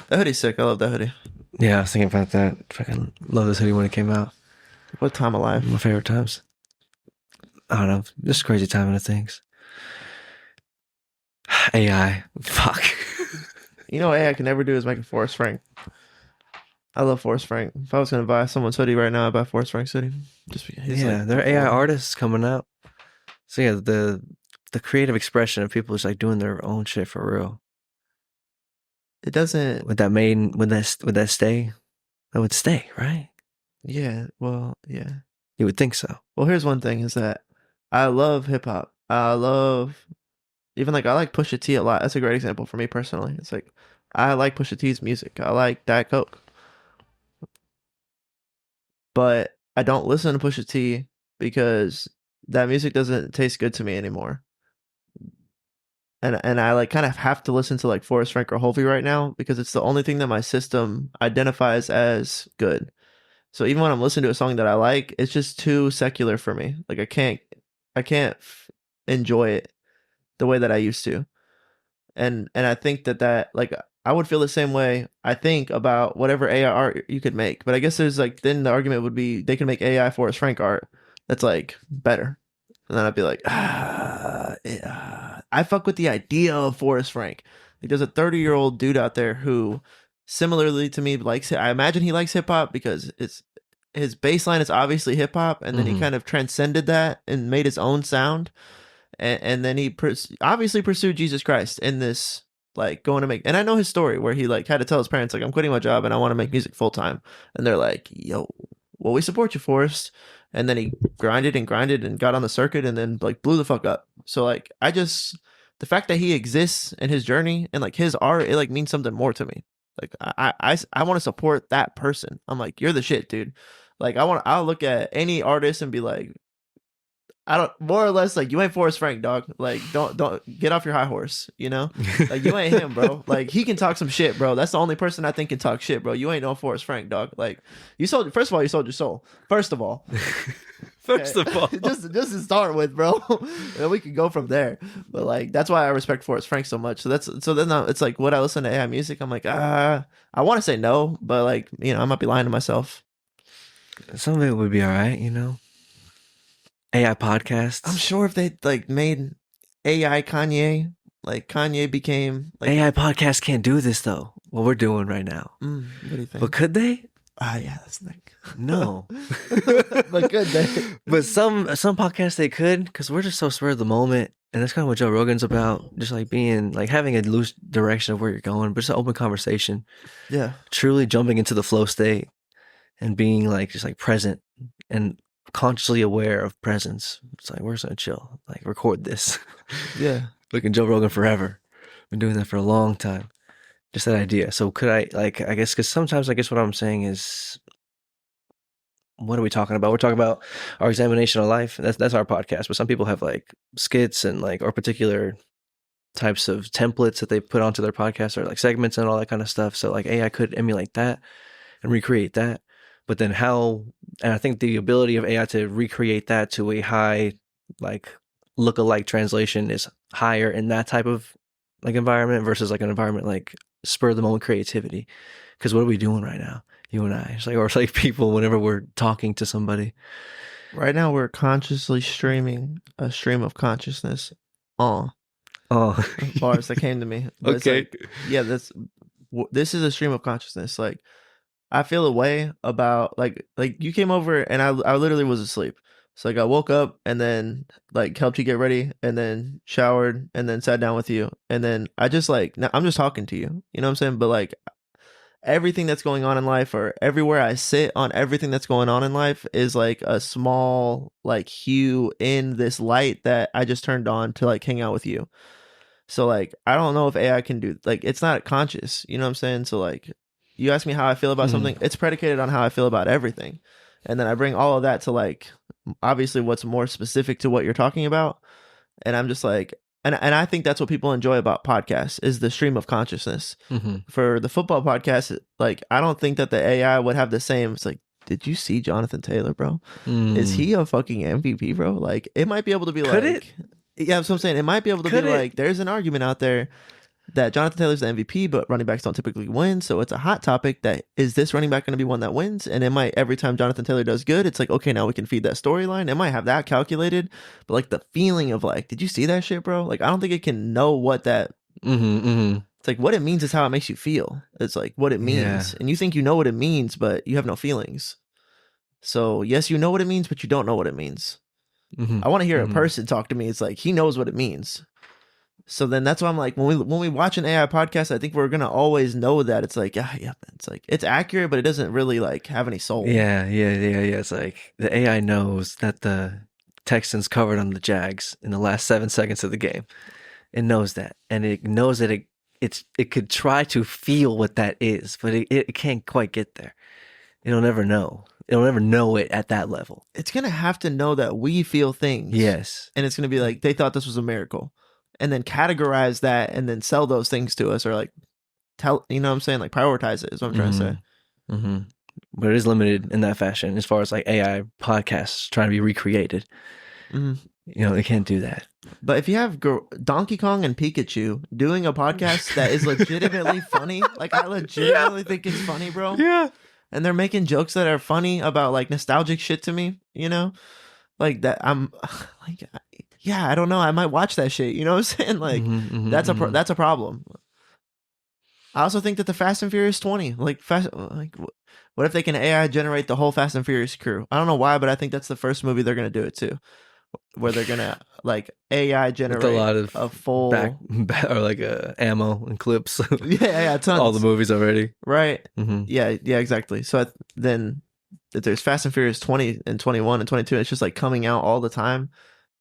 That hoodie's sick. I love that hoodie. Yeah, I was thinking about that. Fucking love this hoodie when it came out. What time of life? My favorite times. I don't know. Just crazy timing of things. AI. Fuck. You know what AI can never do is make a Forrest Frank. I love Forrest Frank. If I was going to buy someone's hoodie right now, I'd buy Forrest Frank's hoodie. Just because there are AI artists coming out. So yeah, the creative expression of people just like doing their own shit for real. It doesn't. Would that stay? That would stay, right? Yeah. Well, yeah. You would think so. Well, here's one thing: is that I love hip hop. I like Pusha T a lot. That's a great example for me personally. It's like I like Pusha T's music. I like Diet Coke. But I don't listen to Pusha T because that music doesn't taste good to me anymore. And I like kind of have to listen to like Forrest Frank or Hovey right now because it's the only thing that my system identifies as good. So even when I'm listening to a song that I like, it's just too secular for me. Like I can't enjoy it the way that I used to. And I think that like I would feel the same way, I think, about whatever AI art you could make. But I guess there's like, then the argument would be they can make AI Forrest Frank art that's like better. And then I'd be like, I fuck with the idea of Forrest Frank. Like, there's a 30-year-old dude out there who, similarly to me, likes it. I imagine he likes hip hop because it's his baseline is obviously hip hop, and then he kind of transcended that and made his own sound. And then he obviously pursued Jesus Christ in this, like, going to make, and I know his story where he like had to tell his parents, like, I'm quitting my job and I want to make music full time. And they're like, yo, well, we support you, Forrest. And then he grinded and got on the circuit and then like blew the fuck up. So like, the fact that he exists in his journey and like his art, it like means something more to me. Like I want to support that person. I'm like, you're the shit, dude. Like I'll look at any artist and be like, I don't, more or less, like, you ain't Forrest Frank, dog. Like, don't get off your high horse, you know? Like, you ain't him, bro. Like, he can talk some shit, bro. That's the only person I think can talk shit, bro. You ain't no Forrest Frank, dog. Like, first of all, you sold your soul. First of all. First of all. just to start with, bro. And we can go from there. But like, that's why I respect Forrest Frank so much. So then it's like, would I listen to AI music? I'm like, I want to say no, but like, you know, I might be lying to myself. Some of it would be all right, you know? AI podcasts. I'm sure if they like made AI Kanye, like Kanye became like, AI podcasts can't do this though. What we're doing right now. what do you think? But could they? Yeah, that's the thing. No. But could they? But some podcasts they could, because we're just so spur of the moment, and that's kind of what Joe Rogan's about. Just like being like having a loose direction of where you're going, but just an open conversation. Yeah. Truly jumping into the flow state and being like just like present and consciously aware of presence. It's like, we're just gonna chill, like record this. Yeah. Looking Joe Rogan forever. Been doing that for a long time. Just that idea. So could I, like, I guess, because sometimes I guess what I'm saying is, what are we talking about? We're talking about our examination of life. That's our podcast. But some people have like skits and like, or particular types of templates that they put onto their podcast, or like segments and all that kind of stuff. So like AI could emulate that and recreate that. But then and I think the ability of AI to recreate that to a high, like, look-alike translation is higher in that type of like environment versus like an environment like spur of the moment creativity. Because what are we doing right now, you and I? It's like, or like people, whenever we're talking to somebody. Right now, we're consciously streaming a stream of consciousness. Bars that came to me. But Okay. like, yeah, this is a stream of consciousness. Like, I feel a way about like you came over and I literally was asleep. So like I woke up and then like helped you get ready and then showered and then sat down with you. And then I just like, now I'm just talking to you. You know what I'm saying? But like everything that's going on in life, or everywhere I sit on everything that's going on in life, is like a small like hue in this light that I just turned on to like hang out with you. So like, I don't know if AI can do, like, it's not conscious. You know what I'm saying? So like, you ask me how I feel about something, it's predicated on how I feel about everything. And then I bring all of that to like, obviously what's more specific to what you're talking about. And I'm just like, and I think that's what people enjoy about podcasts, is the stream of consciousness. For the football podcast, like, I don't think that the AI would have the same. It's like, did you see Jonathan Taylor, bro? Is he a fucking MVP, bro? Like, it might be able to be Could like, yeah, that's what I'm saying. It might be able to be like, there's an argument out there that Jonathan Taylor's the MVP, but running backs don't typically win. So it's a hot topic that, is this running back going to be one that wins? And it might, every time Jonathan Taylor does good, it's like, okay, now we can feed that storyline. It might have that calculated, but like the feeling of like, did you see that shit, bro? Like, I don't think it can know what that, it's like, what it means is how it makes you feel. It's like what it means. Yeah. And you think you know what it means, but you have no feelings. So yes, you know what it means, but you don't know what it means. I want to hear a person talk to me. It's like, he knows what it means. So then that's why I'm like, when we watch an AI podcast, I think we're gonna always know that it's like, yeah, it's like, it's accurate, but it doesn't really like have any soul. Yeah. It's like the AI knows that the Texans covered on the Jags in the last 7 seconds of the game. It knows that, and it knows that it could try to feel what that is, but it can't quite get there. It'll never know. It'll never know it at that level. It's gonna have to know that we feel things. Yes, and it's gonna be like, they thought this was a miracle. And then categorize that and then sell those things to us, or like tell, you know what I'm saying? Like, prioritize it is what I'm trying to say. But it is limited in that fashion as far as like AI podcasts trying to be recreated. They can't do that. But if you have Donkey Kong and Pikachu doing a podcast that is legitimately funny, like I legitimately think it's funny, bro. Yeah. And they're making jokes that are funny about like nostalgic shit to me, like that. I'm like, yeah, I don't know. I might watch that shit. You know what I'm saying? Like that's a problem. I also think that the Fast and Furious 20, what if they can AI generate the whole Fast and Furious crew? I don't know why, but I think that's the first movie they're gonna do it too, where they're gonna like AI generate with a lot of a full or like ammo and clips. yeah, tons. All the movies already, right? Yeah, exactly. So then if there's Fast and Furious 20 and 21 and 22, it's just like coming out all the time.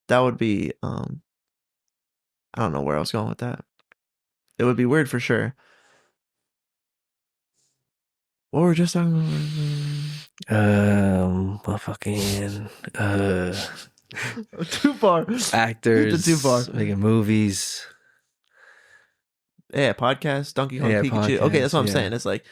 That would be I don't know where I was going with that. It would be weird for sure. What were we just talking about? well, fucking too far. Actors too far. making movies. Yeah, podcast, Donkey Kong, Pikachu. Podcast, okay, that's what I'm saying. It's like,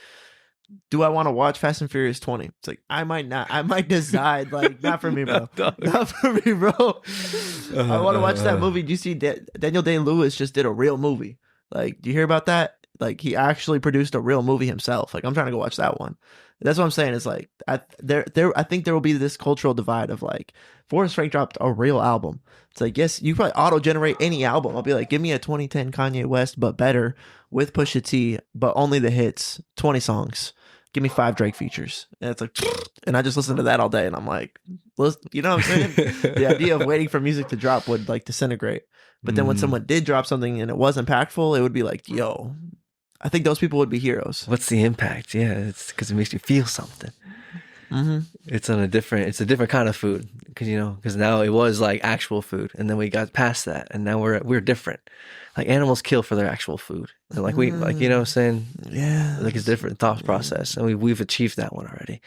do I want to watch Fast and Furious 20? It's like, I might not. I might decide, like, not for me, bro. Not for me, bro. I want to watch that movie. Do you see Daniel Day-Lewis just did a real movie? Like, do you hear about that? Like, he actually produced a real movie himself. Like, I'm trying to go watch that one. That's what I'm saying. It's like, I think there will be this cultural divide of like, Forrest Frank dropped a real album. It's like, yes, you probably auto-generate any album. I'll be like, give me a 2010 Kanye West, but better, with Pusha T, but only the hits, 20 songs. Give me 5 Drake features. And it's like, and I just listen to that all day. And I'm like, you know what I'm saying? The idea of waiting for music to drop would like disintegrate. But then when someone did drop something and it was impactful, it would be like, yo, I think those people would be heroes. What's the impact? Yeah, it's because it makes you feel something. It's a different kind of food because now it was like actual food, and then we got past that, and now we're different. Like animals kill for their actual food, and like we like what I'm saying, yeah, like it's different thought process, and we've achieved that one already,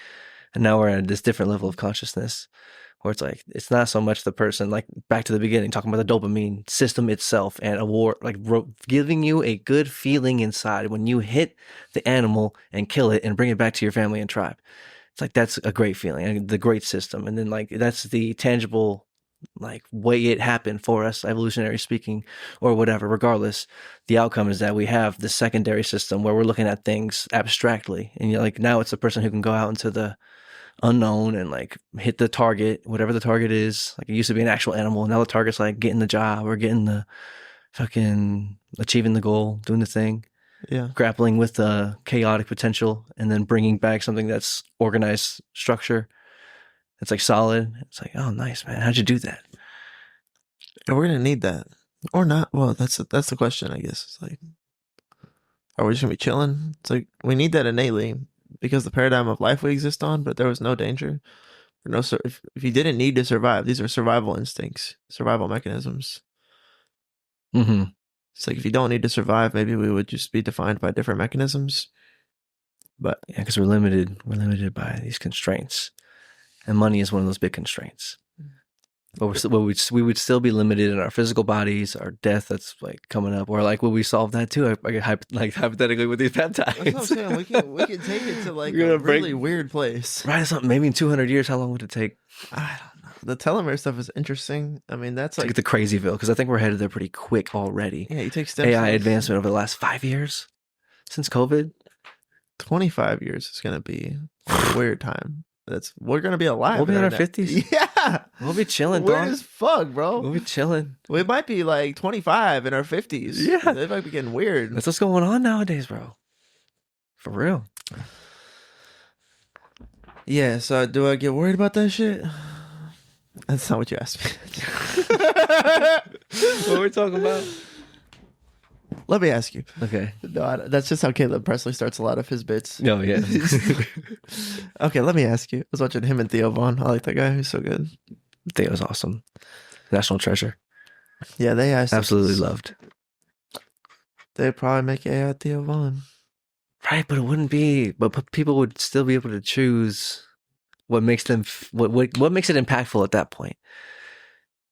and now we're at this different level of consciousness where it's like it's not so much the person, like back to the beginning talking about the dopamine system itself and giving you a good feeling inside when you hit the animal and kill it and bring it back to your family and tribe. It's like that's a great feeling and the great system, and then like that's the tangible like way it happened for us, evolutionary speaking, or whatever. Regardless, the outcome is that we have the secondary system where we're looking at things abstractly, and you're like now it's a person who can go out into the unknown and like hit the target, whatever the target is. Like it used to be an actual animal, and now the target's like getting the job or getting the fucking achieving the goal, doing the thing. Yeah, grappling with the chaotic potential and then bringing back something that's organized structure. It's like solid. It's like, oh, nice, man. How'd you do that? And we're gonna need that or not. Well, that's the question, I guess. It's like, are we just gonna be chilling? It's like we need that innately because the paradigm of life we exist on, but there was no danger. If you didn't need to survive, these are survival instincts, survival mechanisms. It's like if you don't need to survive, maybe we would just be defined by different mechanisms. But yeah, because we're limited. We're limited by these constraints, and money is one of those big constraints. But we would still be limited in our physical bodies, our death that's like coming up, or like will we solve that too? Like hypothetically with these peptides. That's what I'm saying. We can take it to like a really weird place. Right? Something maybe in 200 years. How long would it take? I don't know. The telomere stuff is interesting. I mean, that's like the Crazyville, because I think we're headed there pretty quick already. Yeah, you take stem AI advancement over the last 5 years since COVID. 25 years is gonna be a weird time. We're gonna be alive. We'll be in our 50s. Yeah, we'll be chilling. Weird as fuck, bro. We'll be chilling. We might be like 25 in our 50s. Yeah, they might be getting weird. That's what's going on nowadays, bro. For real. Yeah. So do I get worried about that shit? That's not what you asked me. What are we talking about? Let me ask you. Okay. No, that's just how Caleb Presley starts a lot of his bits. Oh, yeah. Okay, let me ask you. I was watching him and Theo Vaughn. I like that guy. He's so good. Theo's awesome. National treasure. Yeah, they absolutely loved. They'd probably make AI Theo Vaughn. Right, but it wouldn't be. But people would still be able to choose what makes them. What makes it impactful at that point.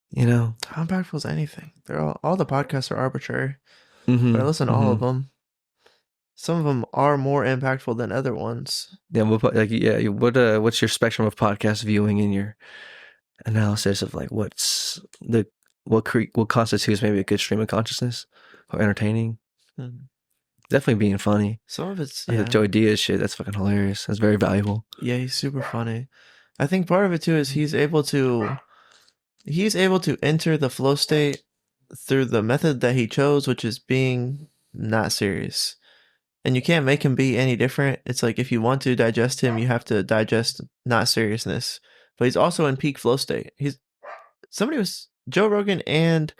You know, how impactful is anything? They're all the podcasts are arbitrary. But I listen to all of them. Some of them are more impactful than other ones. Yeah, what's your spectrum of podcast viewing in your analysis of like what constitutes maybe a good stream of consciousness or entertaining. Mhm. Definitely being funny. Some of it's Like the Joey Diaz shit, that's fucking hilarious. That's very valuable. Yeah, he's super funny. I think part of it too is he's able to enter the flow state through the method that he chose, which is being not serious. And you can't make him be any different. It's like if you want to digest him, you have to digest not seriousness. But he's also in peak flow state. Joe Rogan and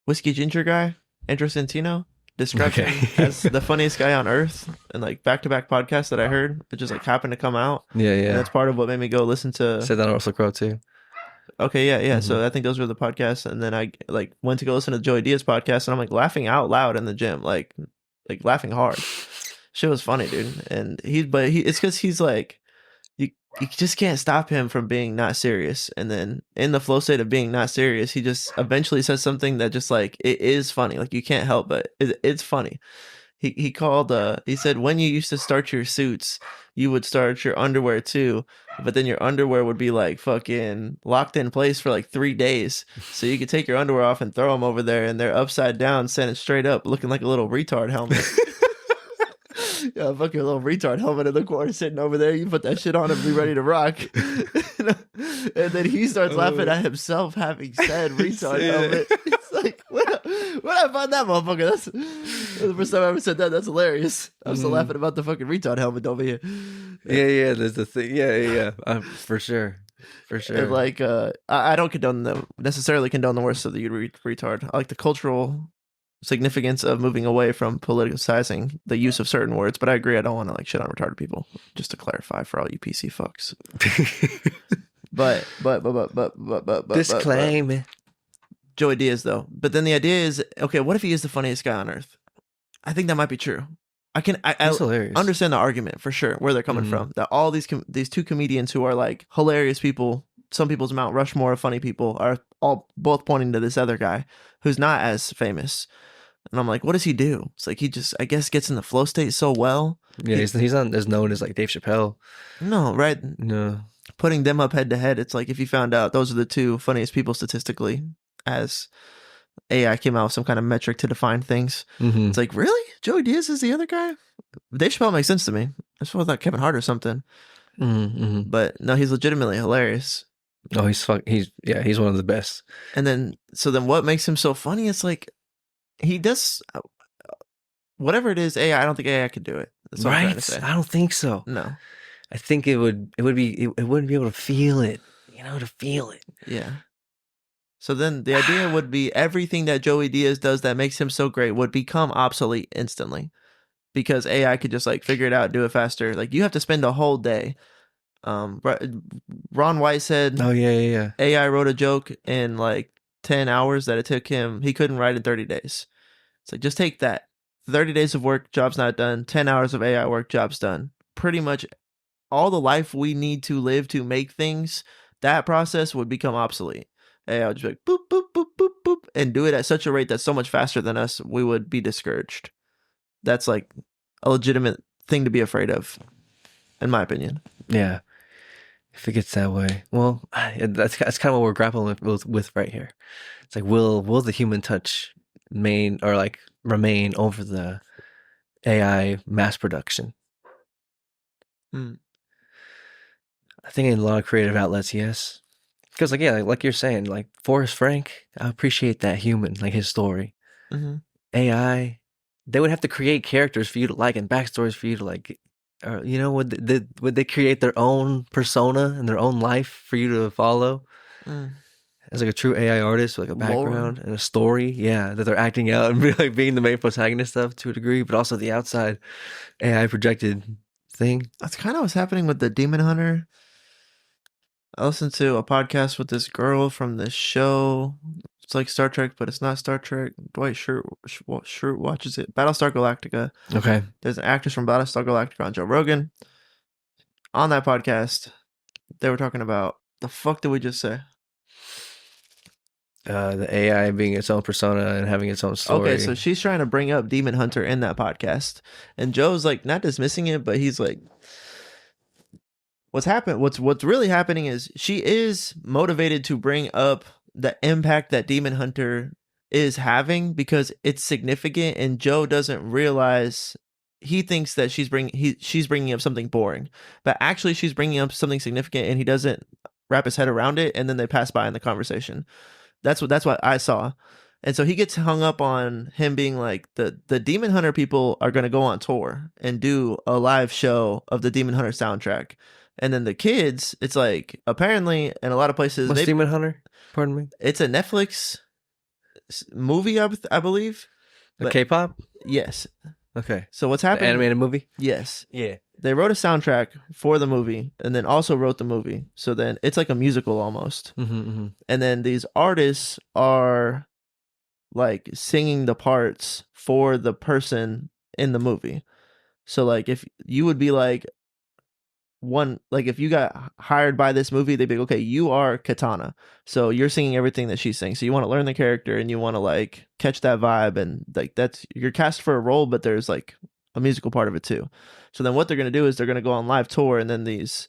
Whiskey Ginger guy, Andrew Santino, described him as the funniest guy on earth, and like back-to-back podcasts that I heard, it just like happened to come out. Yeah, yeah. And that's part of what made me go listen to. Said that on Russell Crowe too. Okay, yeah. So I think those were the podcasts, and then I like went to go listen to Joey Diaz podcast, and I'm like laughing out loud in the gym, like laughing hard. Shit was funny, dude. And it's because he's like, you just can't stop him from being not serious. And then in the flow state of being not serious, he just eventually says something that just like it is funny. Like you can't help but it's funny. He said when you used to start your suits, you would start your underwear too, but then your underwear would be like fucking locked in place for like 3 days. So you could take your underwear off and throw them over there, and they're upside down, sending straight up, looking like a little retard helmet. Yeah, fucking little retard helmet in the corner sitting over there. You put that shit on and be ready to rock. And then he starts laughing at himself having said retard helmet. It's like, when I find that motherfucker, that's the first time I ever said that. That's hilarious. I'm still laughing about the fucking retard helmet over here. Yeah. There's the thing. Yeah. For sure. And like, I don't necessarily condone the worst of the retard. I like the cultural significance of moving away from politicizing the use of certain words, but I agree I don't want to like shit on retarded people, just to clarify for all you PC fucks. but disclaimer. Joey Diaz though. But then the idea is, okay, what if he is the funniest guy on earth? I think that might be true. I understand the argument for sure where they're coming from, that all these two comedians who are like hilarious people, some people's Mount Rushmore of funny people, are all both pointing to this other guy who's not as famous. And I'm like, what does he do? It's like he just, I guess, gets in the flow state so well. Yeah, he's not as known as like Dave Chappelle. No, right? No. Putting them up head to head, it's like if you found out those are the two funniest people statistically, as AI came out with some kind of metric to define things. It's like, really? Joey Diaz is the other guy? Dave Chappelle makes sense to me. I just thought Kevin Hart or something. But no, he's legitimately hilarious. Oh, he's one of the best. And then what makes him so funny? It's like he does whatever it is. AI, I don't think AI could do it. That's what I'm trying to say. I don't think so. No, I think it wouldn't be able to feel it. To feel it. Yeah. So then the idea would be everything that Joey Diaz does that makes him so great would become obsolete instantly, because AI could just like figure it out, do it faster. Like you have to spend a whole day. Ron White said, "Oh yeah. AI wrote a joke in like 10 hours that it took him. He couldn't write in 30 days. It's like, just take that. 30 days of work, job's not done. 10 hours of AI work, job's done. Pretty much all the life we need to live to make things, that process would become obsolete. AI would just be like, boop, boop, boop, boop, boop, and do it at such a rate that's so much faster than us, we would be discouraged. That's like a legitimate thing to be afraid of, in my opinion. Yeah. If it gets that way, well, that's kind of what we're grappling with right here. It's like, will the human touch remain over the AI mass production? I think in a lot of creative outlets, yes. Because like you're saying, like Forrest Frank, I appreciate that human, like his story. AI, they would have to create characters for you to like and backstories for you to like. Would they create their own persona and their own life for you to follow? As like a true AI artist, with like a background and a story, that they're acting out and like being the main protagonist of to a degree, but also the outside AI projected thing. That's kind of what's happening with the Demon Hunter. I listened to a podcast with this girl from this show. It's like Star Trek, but it's not Star Trek. Dwight Schrute watches it. Battlestar Galactica. Okay. There's an actress from Battlestar Galactica on Joe Rogan. On that podcast, they were talking about, the fuck did we just say? The AI being its own persona and having its own story. Okay, so she's trying to bring up Demon Hunter in that podcast. And Joe's like, not dismissing it, but he's like, What's really happening is she is motivated to bring up the impact that Demon Hunter is having because it's significant, and Joe doesn't realize. He thinks that she's bringing up something boring, but actually she's bringing up something significant, and he doesn't wrap his head around it, and then they pass by in the conversation. That's what I saw. And so he gets hung up on him being like the Demon Hunter people are going to go on tour and do a live show of the Demon Hunter soundtrack. And then the kids, it's like apparently in a lot of places What's Demon Hunter? Pardon me. it's a Netflix movie, I believe. The K-pop. Yes. Okay. So what's The happening? animated movie. Yes. Yeah. They wrote a soundtrack for the movie and then also wrote the movie. So then it's like a musical almost. And then these artists are like singing the parts for the person in the movie. So like if you would be like if you got hired by this movie, they'd be like, okay, you are Katana, so you're singing everything that she's singing. So you want to learn the character and you want to like catch that vibe, and like that's you're cast for a role, but there's like a musical part of it too. So then what they're gonna do is they're gonna go on live tour, and then these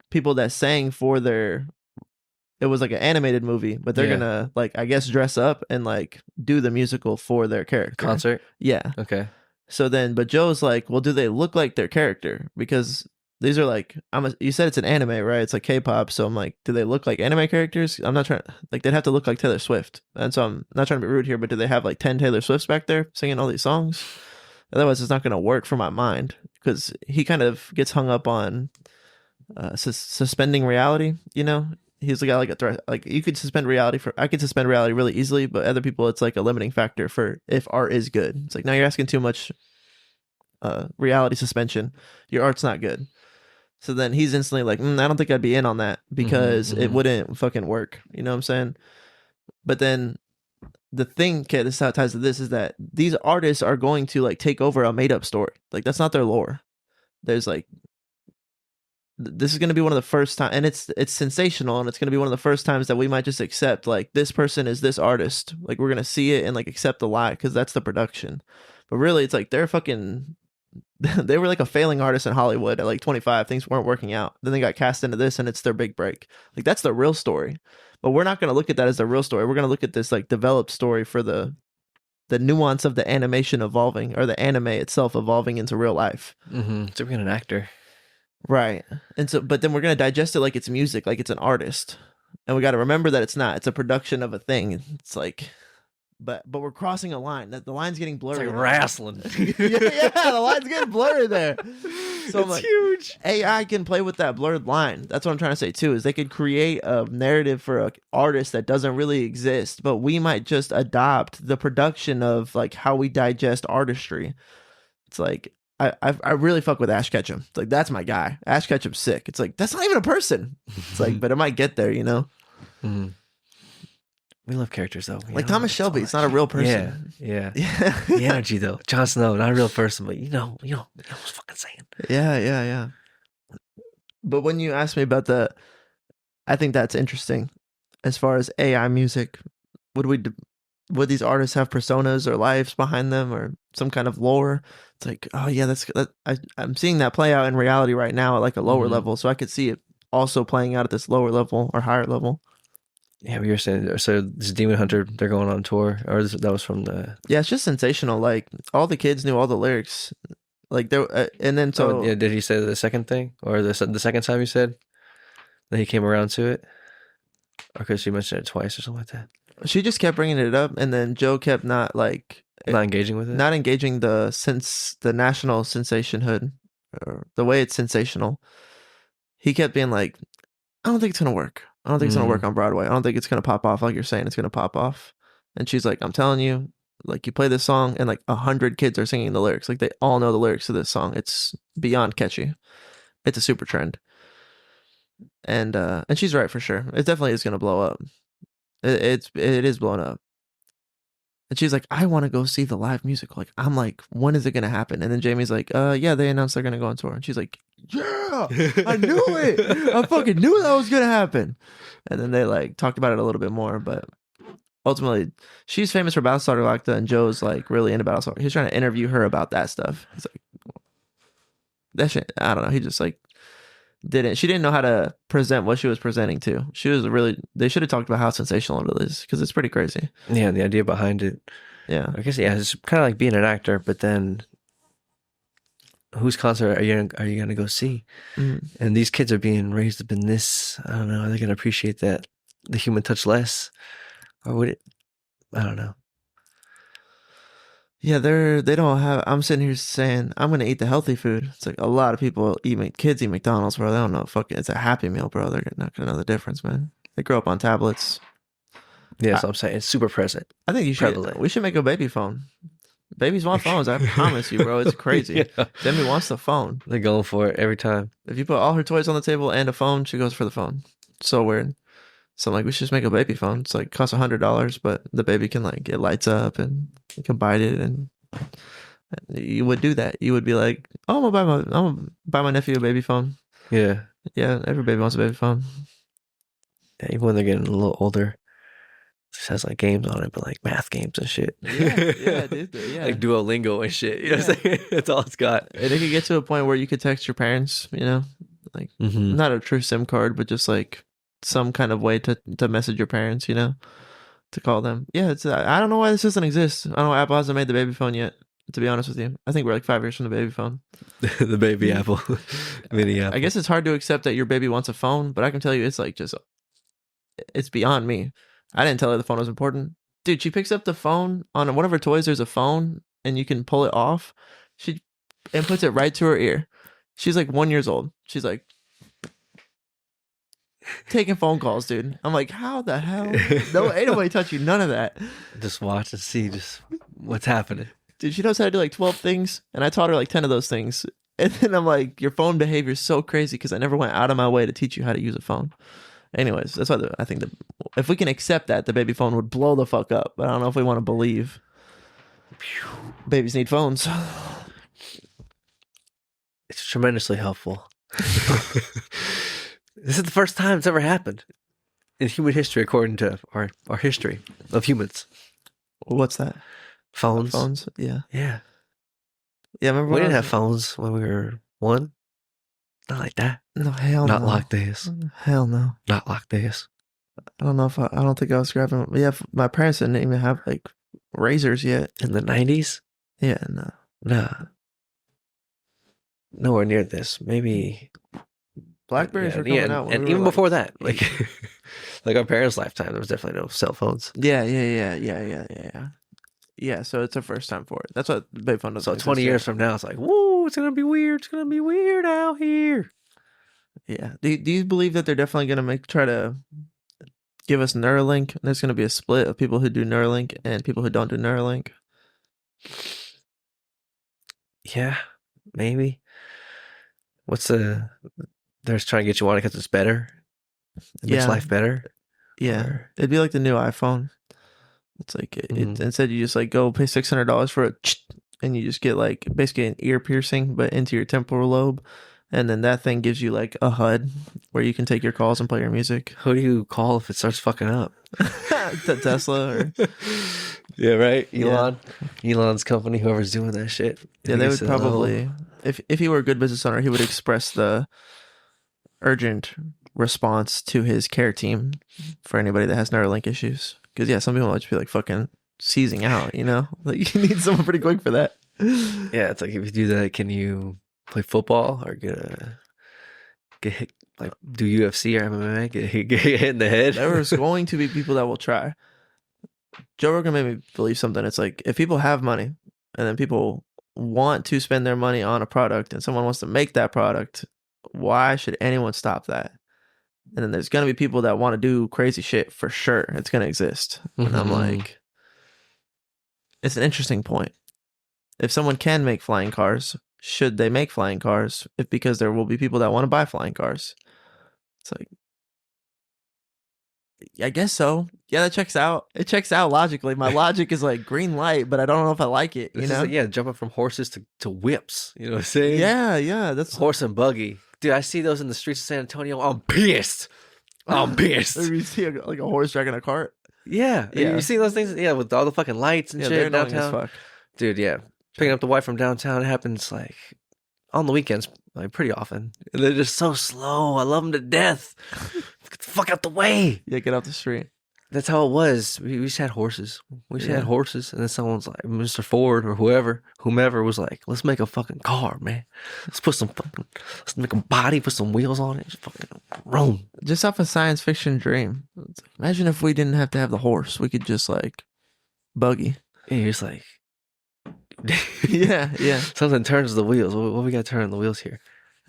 people that sang for it was like an animated movie, but they're gonna like I guess dress up and like do the musical for their character Concert. Yeah. Okay. So then, but Joe's like, well, do they look like their character? Because these are like, you said it's an anime, right? It's like K-pop. So I'm like, do they look like anime characters? I'm not trying, like, they'd have to look like Taylor Swift. And so I'm not trying to be rude here, but do they have like 10 Taylor Swifts back there singing all these songs? Otherwise, it's not going to work for my mind because he kind of gets hung up on suspending reality, you know? He's the guy like a threat. Like you could suspend reality I could suspend reality really easily, but other people, it's like a limiting factor for if art is good. It's like, now you're asking too much reality suspension. Your art's not good. So then he's instantly like, I don't think I'd be in on that because it wouldn't fucking work. You know what I'm saying? But then the thing, okay, this is how it ties to this, is that these artists are going to like take over a made up story. Like that's not their lore. There's like, this is going to be one of the first time, and it's sensational, and it's going to be one of the first times that we might just accept like this person is this artist. Like we're going to see it and like accept the lie because that's the production. But really, it's like they're fucking. They were like a failing artist in Hollywood at like 25. Things weren't working out. Then they got cast into this, and it's their big break. Like that's the real story. But we're not going to look at that as the real story. We're going to look at this like developed story for the nuance of the animation evolving, or the anime itself evolving into real life. So we're an actor, right? And so, but then we're going to digest it like it's music, like it's an artist, and we got to remember that it's not. It's a production of a thing. It's like. But we're crossing a line. The line's getting blurry. It's like wrestling. yeah, the line's getting blurry there. So it's like, huge. AI can play with that blurred line. That's what I'm trying to say too. Is they could create a narrative for an artist that doesn't really exist, but we might just adopt the production of like how we digest artistry. It's like I really fuck with Ash Ketchum. It's like that's my guy. Ash Ketchum's sick. It's like that's not even a person. It's like, but it might get there, you know. We love characters though. Like Thomas Shelby, it's not a real person. Yeah. The energy though. Jon Snow, not a real person, but you know what I was fucking saying. Yeah. But when you asked me about I think that's interesting. As far as AI music, would these artists have personas or lives behind them or some kind of lore? It's like, oh yeah, I'm seeing that play out in reality right now at like a lower level, so I could see it also playing out at this lower level or higher level. Yeah, we were saying, so this Demon Hunter, they're going on tour, or that was from the... Yeah, it's just sensational. Like, all the kids knew all the lyrics. Like, there, and then so... Oh, yeah, did he say the second thing? Or the second time you said that he came around to it? Or because she mentioned it twice or something like that? She just kept bringing it up, and then Joe kept not engaging with it? Not engaging the national sensationhood, or the way it's sensational. He kept being like, I don't think it's going to work. I don't think it's going to work on Broadway. I don't think it's going to pop off like you're saying it's going to pop off. And she's like, I'm telling you, like you play this song and like 100 kids are singing the lyrics. Like they all know the lyrics to this song. It's beyond catchy. It's a super trend. And she's right for sure. It definitely is going to blow up. It is blowing up. And she's like, I want to go see the live musical. Like, I'm like, when is it going to happen? And then Jamie's like, yeah, they announced they're going to go on tour. And she's like, yeah, I knew it. I fucking knew that was going to happen. And then they like talked about it a little bit more. But ultimately, she's famous for Battlestar Galactica, and Joe's like really into Battlestar. He's trying to interview her about that stuff. He's like, that shit, I don't know. He just like, She didn't know how to present what she was presenting to. They should have talked about how sensational it is because it's pretty crazy. Yeah, the idea behind it. Yeah. I guess yeah, it's kind of like being an actor, but then whose concert are you gonna go see? Mhm. And these kids are being raised up in this. I don't know. Are they gonna appreciate that the human touch less, or would it? I don't know. Yeah, they don't have. I'm sitting here saying I'm gonna eat the healthy food. It's like a lot of people kids eat McDonald's, bro. They don't know. Fucking, it's a Happy Meal, bro. They're not gonna know the difference, man. They grow up on tablets. Yeah, that's what I'm saying. It's super present. I think Prevalent. we should make a baby phone. Babies want phones. I promise you, bro. It's crazy. Yeah. Demi wants the phone. They're going for it every time. If you put all her toys on the table and a phone, she goes for the phone. So weird. So I'm like, we should just make a baby phone. It's like costs $100, but the baby can like it lights up and you can bite it, and you would do that. You would be like, oh, I'm gonna buy my nephew a baby phone. Yeah. Yeah, every baby wants a baby phone. Yeah, even when they're getting a little older, it just has like games on it, but like math games and shit. Yeah, dude. Yeah. Like Duolingo and shit. You know what I'm saying? That's all it's got. And it could get to a point where you could text your parents, you know, like Mm-hmm. not a true SIM card, but just like some kind of way to message your parents, you know, to call them. Yeah, I don't know why this doesn't exist. I don't know why Apple hasn't made the baby phone yet, to be honest with you. I think we're like 5 years from the baby phone. The baby Apple. Mini Apple. I guess it's hard to accept that your baby wants a phone, but I can tell you it's like it's beyond me. I didn't tell her the phone was important. Dude, she picks up the phone on one of her toys. There's a phone and you can pull it off. And puts it right to her ear. She's like 1 year old. She's like taking phone calls, dude. I'm like, how the hell? No, ain't nobody touch you. None of that. Just watch and see just what's happening. Dude, she knows how to do like 12 things, and I taught her like 10 of those things. And then I'm like, your phone behavior is so crazy because I never went out of my way to teach you how to use a phone. Anyways, that's why I think that if we can accept that, the baby phone would blow the fuck up. But I don't know if we want to believe babies need phones. It's tremendously helpful. This is the first time it's ever happened in human history, according to our history of humans. What's that? Phones. Phones? Yeah. Yeah. Yeah, remember We when didn't have phones when we were one. Not like that. No, hell Not no. like this. Hell no. Not like this. I don't know if I don't think I was grabbing. Yeah, my parents didn't even have like razors yet. In the 90s? Yeah, no. Nah. Nowhere near this. Maybe. Blackberries were coming out. When And we were, even like, before that, like like our parents' lifetime, there was definitely no cell phones. Yeah. Yeah, so it's a first time for it. That's what baby phone does. So 20 years from now, it's like, whoa, it's gonna be weird. It's gonna be weird out here. Yeah. Do you believe that they're definitely gonna try to give us Neuralink? There's gonna be a split of people who do Neuralink and people who don't do Neuralink. Yeah, maybe. They're just trying to get you on it because it's better. It makes Yeah. life better. Yeah, Or- it'd be like the new iPhone. It's like instead you just like go pay $600 for it, and you just get like basically an ear piercing, but into your temporal lobe, and then that thing gives you like a HUD where you can take your calls and play your music. Who do you call if it starts fucking up? Tesla or Yeah, right. Yeah. Elon's company, whoever's doing that shit. yeah, they would probably if he were a good business owner, he would express the urgent response to his care team for anybody that has Neuralink issues. Because yeah, some people might just be like fucking seizing out, you know? Like you need someone pretty quick for that. Yeah, it's like if you do that, can you play football or get hit, like do UFC or MMA, get hit in the head? There's going to be people that will try. Joe Rogan made me believe something. It's like if people have money and then people want to spend their money on a product and someone wants to make that product, why should anyone stop that? And then there's going to be people that want to do crazy shit for sure. It's going to exist. And I'm Mhm. like, it's an interesting point. If someone can make flying cars, should they make flying cars? If because there will be people that want to buy flying cars. It's like, I guess so. Yeah, that checks out. It checks out logically. My logic is like green light, but I don't know if I like it. You This know? is like, jumping from horses to whips. You know what I'm saying? Yeah. That's Horse and buggy. Dude, I see those in the streets of San Antonio. I'm pissed. I'm pissed. You see like a horse dragging a cart. Yeah. Yeah. You see those things? Yeah, with all the fucking lights and Yeah, they're shit annoying as downtown. fuck. Dude, yeah. Picking up the wife from downtown, it happens like on the weekends, like pretty often. And they're just so slow. I love them to death. Get the fuck out the way. Yeah, get off the street. That's how it was. We just had horses. We just Yeah. had horses, and then someone's like, Mr. Ford or whomever was like, let's make a fucking car, man. Let's make a body, put some wheels on it, just fucking roam. Just off a science fiction dream. Imagine if we didn't have to have the horse. We could just like buggy. And you're just like, Yeah. something turns the wheels. What we got turning the wheels here?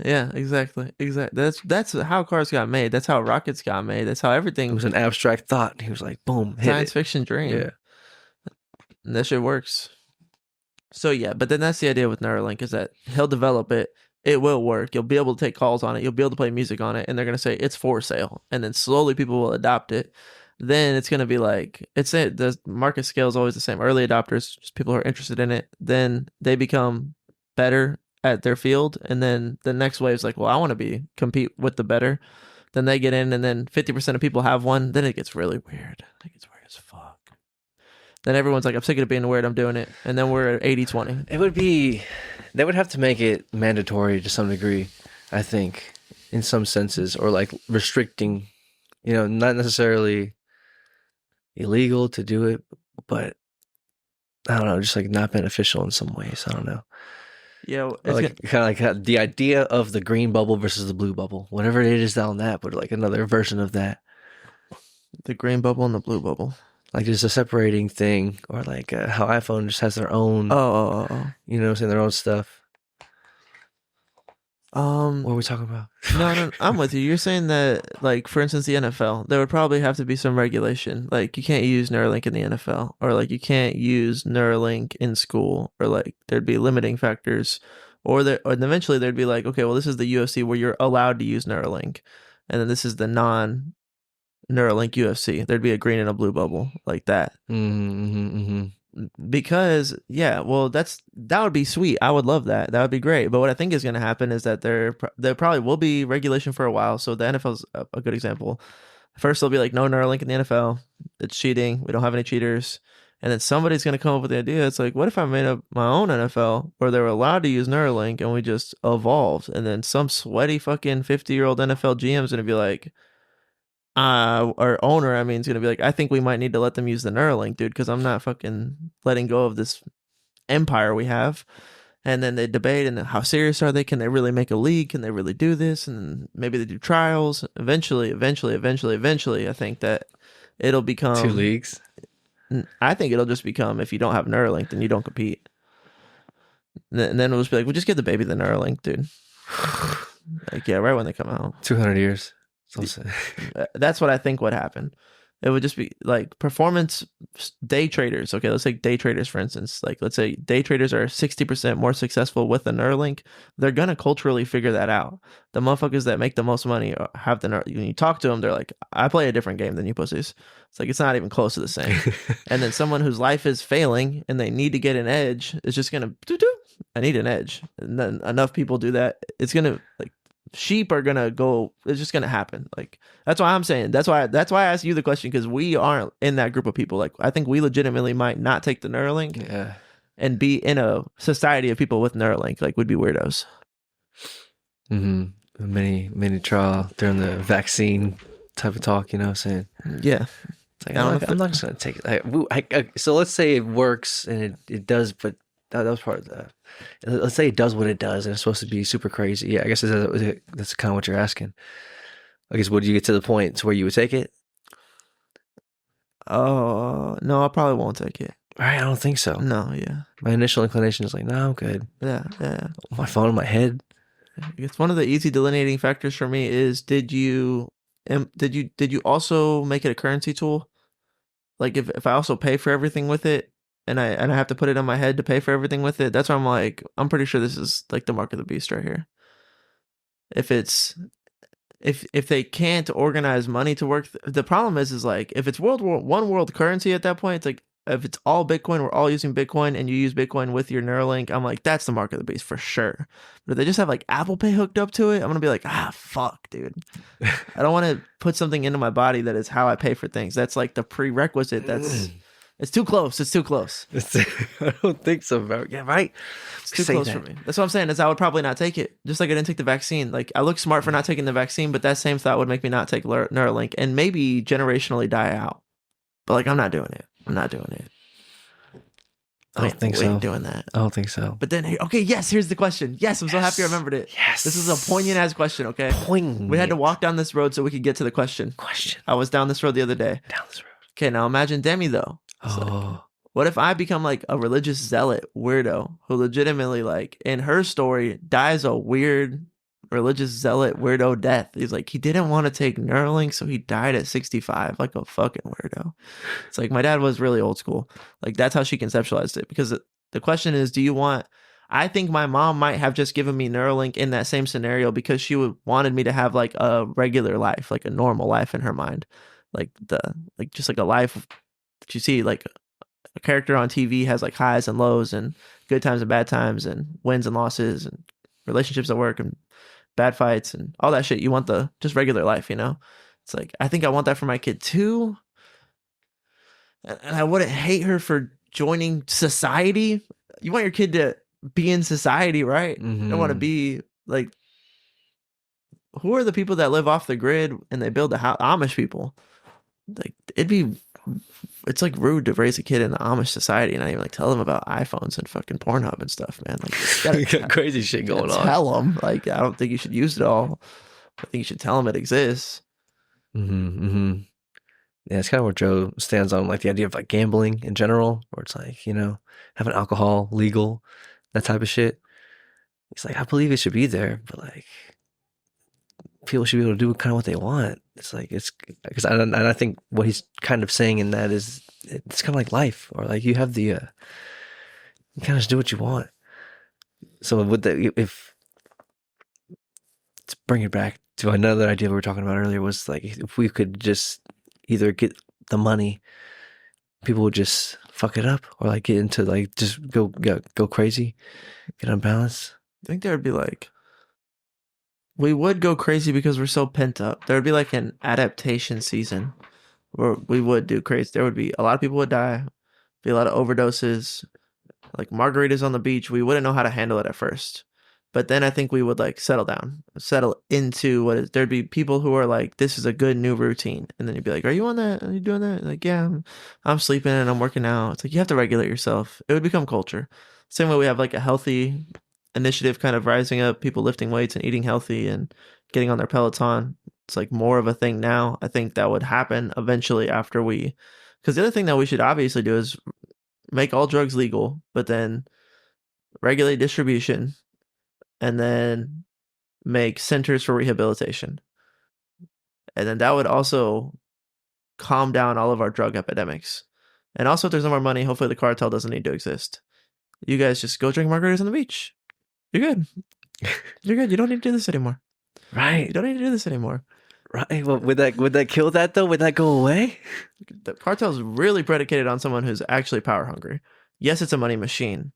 Yeah, exactly. That's how cars got made. That's how rockets got made. That's how It everything was an abstract thought. He was like, boom, hit science it. fiction dream. Yeah. And that shit works. So yeah, but then that's the idea with Neuralink is that he'll develop it. It will work. You'll be able to take calls on it. You'll be able to play music on it, and they're gonna say it's for sale. And then slowly people will adopt it. Then it's gonna be like the market scale is always the same. Early adopters, just people who are interested in it. Then they become better at their field, and then the next wave is like, well, I want to compete with the better. Then they get in, and then 50% of people have one. Then it gets really weird. It gets weird as fuck. Then everyone's like, I'm sick of it being weird. I'm doing it. And then we're at 80-20. They would have to make it mandatory to some degree, I think, in some senses, or like restricting, not necessarily illegal to do it, but I don't know, just like not beneficial in some ways. I don't know. Yeah, Kind of like the idea of the green bubble versus the blue bubble, whatever it is down that, but like another version of that. The green bubble and the blue bubble. Like there's a separating thing, or like how iPhone just has their own. Oh. You know what I'm saying? Their own stuff. What are we talking about? No, I'm with you. You're saying that, like, for instance, the NFL, there would probably have to be some regulation. Like, you can't use Neuralink in the NFL, or like you can't use Neuralink in school, or like there'd be limiting factors, or eventually there'd be like, okay, well, this is the UFC where you're allowed to use Neuralink, and then this is the non-Neuralink UFC. There'd be a green and a blue bubble like that. Because that would be sweet. I would love that. That would be great. But what I think is going to happen is that there probably will be regulation for a while. So the NFL is a good example. First, they'll be like, no Neuralink in the NFL. It's cheating. We don't have any cheaters. And then somebody's going to come up with the idea. It's like, what if I made up my own NFL where they were allowed to use Neuralink and we just evolved? And then some sweaty fucking 50-year-old NFL GM is going to be like, our owner, is going to be like, I think we might need to let them use the Neuralink, dude, because I'm not fucking letting go of this empire we have. And then they debate, and how serious are they? Can they really make a league? Can they really do this? And maybe they do trials. Eventually, I think that it'll become 2 leagues. I think it'll just become, if you don't have Neuralink, then you don't compete. And then it'll just be like, well, just give the baby the Neuralink, dude. Like, yeah, right when they come out. 200 years. That's what I think would happen. It would just be like performance day traders. Okay, let's take day traders, for instance. Like, let's say day traders are 60% more successful with the Neuralink. They're going to culturally figure that out. The motherfuckers that make the most money have the Neuralink. When you talk to them, they're like, I play a different game than you pussies. It's like, it's not even close to the same. And then someone whose life is failing and they need to get an edge is just going to, I need an edge. And then enough people do that. It's going to, like, sheep are gonna go. It's just gonna happen. Like, that's why I'm saying. That's why I asked you the question, because we aren't in that group of people. Like, I think we legitimately might not take the Neuralink, and be in a society of people with Neuralink. Like, would be weirdos. Many trial during the vaccine type of talk. You know what I'm saying? Yeah. It's like, I'm not just gonna take it. So let's say it works and it does, but that was part of that. Let's say it does what it does, and it's supposed to be super crazy. Yeah, I guess that's kind of what you're asking. I guess, would you get to the point to where you would take it? Oh, no, I probably won't take it. I don't think so. No, yeah. My initial inclination is like, no, I'm good. Yeah. My phone in my head. It's one of the easy delineating factors for me is, did you also make it a currency tool? Like, if I also pay for everything with it, and I have to put it on my head to pay for everything with it, that's why I'm like, I'm pretty sure this is like the mark of the beast right here. If they can't organize money to work, the problem is like, if it's one world currency at that point, it's like, if it's all Bitcoin, we're all using Bitcoin, and you use Bitcoin with your Neuralink, I'm like, that's the mark of the beast for sure. But if they just have like Apple Pay hooked up to it, I'm gonna be like, fuck, dude. I don't want to put something into my body that is how I pay for things. That's like the prerequisite. It's too close. It's too close. I don't think so, bro. Yeah, right. It's too close for me. That's what I'm saying. Is I would probably not take it. Just like I didn't take the vaccine. Like I look smart for not taking the vaccine, but that same thought would make me not take Neuralink and maybe generationally die out. But like I'm not doing it. I'm not doing it. I don't think so. Doing that. I don't think so. But then, okay, yes, here's the question. Yes, I'm so happy I remembered it. Yes. This is a poignant ass question, okay? Poignant. We had to walk down this road so we could get to the question. I was down this road the other day. Down this road. Okay, now imagine Demi, though. Oh. What if I become like a religious zealot weirdo who legitimately, like, in her story, dies a weird religious zealot weirdo death? He's like, he didn't want to take Neuralink, so he died at 65, like a fucking weirdo. It's like, my dad was really old school. Like, that's how she conceptualized it. Because the question is, do you want... I think my mom might have just given me Neuralink in that same scenario because she wanted me to have like a regular life, like a normal life in her mind. Just like a life that you see, like a character on TV has like highs and lows and good times and bad times and wins and losses and relationships at work and bad fights and all that shit. You want the just regular life, you know? It's like, I think I want that for my kid too. And I wouldn't hate her for joining society. You want your kid to be in society, right? You don't want to be like, who are the people that live off the grid and they build the house? Amish people. Like, it's like rude to raise a kid in the Amish society and not even like tell them about iPhones and fucking Pornhub and stuff, man. Like, you got crazy shit going on. Tell them, like, I don't think you should use it all. I think you should tell them it exists. Yeah, it's kind of where Joe stands on like the idea of like gambling in general, where it's like, you know, having alcohol legal, that type of shit. It's like, I believe it should be there, but like people should be able to do kind of what they want. It's like, it's because I think what he's kind of saying in that is it's kind of like life, or like you have the you kind of just do what you want. So with the, if to bring it back to another idea we were talking about earlier, was like if we could just either get the money, people would just fuck it up, or like get into like just go crazy, get unbalanced. I think there would be like, we would go crazy because we're so pent up. There would be like an adaptation season where we would do crazy. There would be a lot of people would die, be a lot of overdoses, like margaritas on the beach. We wouldn't know how to handle it at first. But then I think we would like settle down, settle into what is, there'd be people who are like, this is a good new routine. And then you'd be like, are you on that? Are you doing that? Like, yeah, I'm sleeping and I'm working out. It's like, you have to regulate yourself. It would become culture. Same way we have like a healthy initiative kind of rising up, people lifting weights and eating healthy and getting on their Peloton. It's like more of a thing now. I think that would happen eventually after because the other thing that we should obviously do is make all drugs legal, but then regulate distribution and then make centers for rehabilitation. And then that would also calm down all of our drug epidemics. And also, if there's no more money, hopefully the cartel doesn't need to exist. You guys just go drink margaritas on the beach. You're good. You're good. You don't need to do this anymore. Right. You don't need to do this anymore. Right. Well, would that kill that though? Would that go away? The cartel is really predicated on someone who's actually power hungry. Yes, it's a money machine,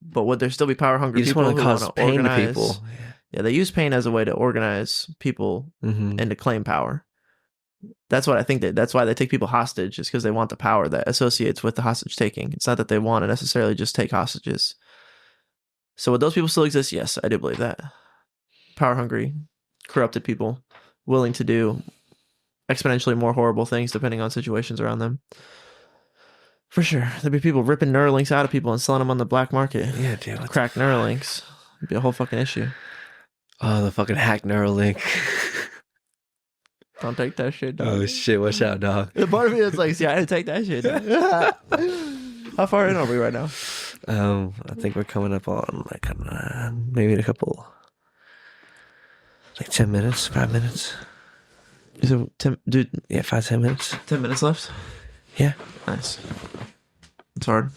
but would there still be power hungry people who want to pain organize? To people? Yeah, they use pain as a way to organize people and to claim power. That's what I think. That's why they take people hostage, is because they want the power that associates with the hostage taking. It's not that they want to necessarily just take hostages. So would those people still exist? Yes, I do believe that. Power hungry, corrupted people, willing to do exponentially more horrible things depending on situations around them. For sure. There'd be people ripping Neuralinks out of people and selling them on the black market. Yeah, dude. Crack Neuralinks. It'd be a whole fucking issue. Oh, the fucking hack Neuralink. Don't take that shit, dog. Oh, shit. Watch out, dog. The part of me is like, see, I didn't take that shit, dog. How far in are we right now? I think we're coming up on like maybe a couple, like 10 minutes, 5 minutes. Is it 10, dude? Yeah, 5-10 minutes. 10 minutes left? Yeah. Nice. It's hard.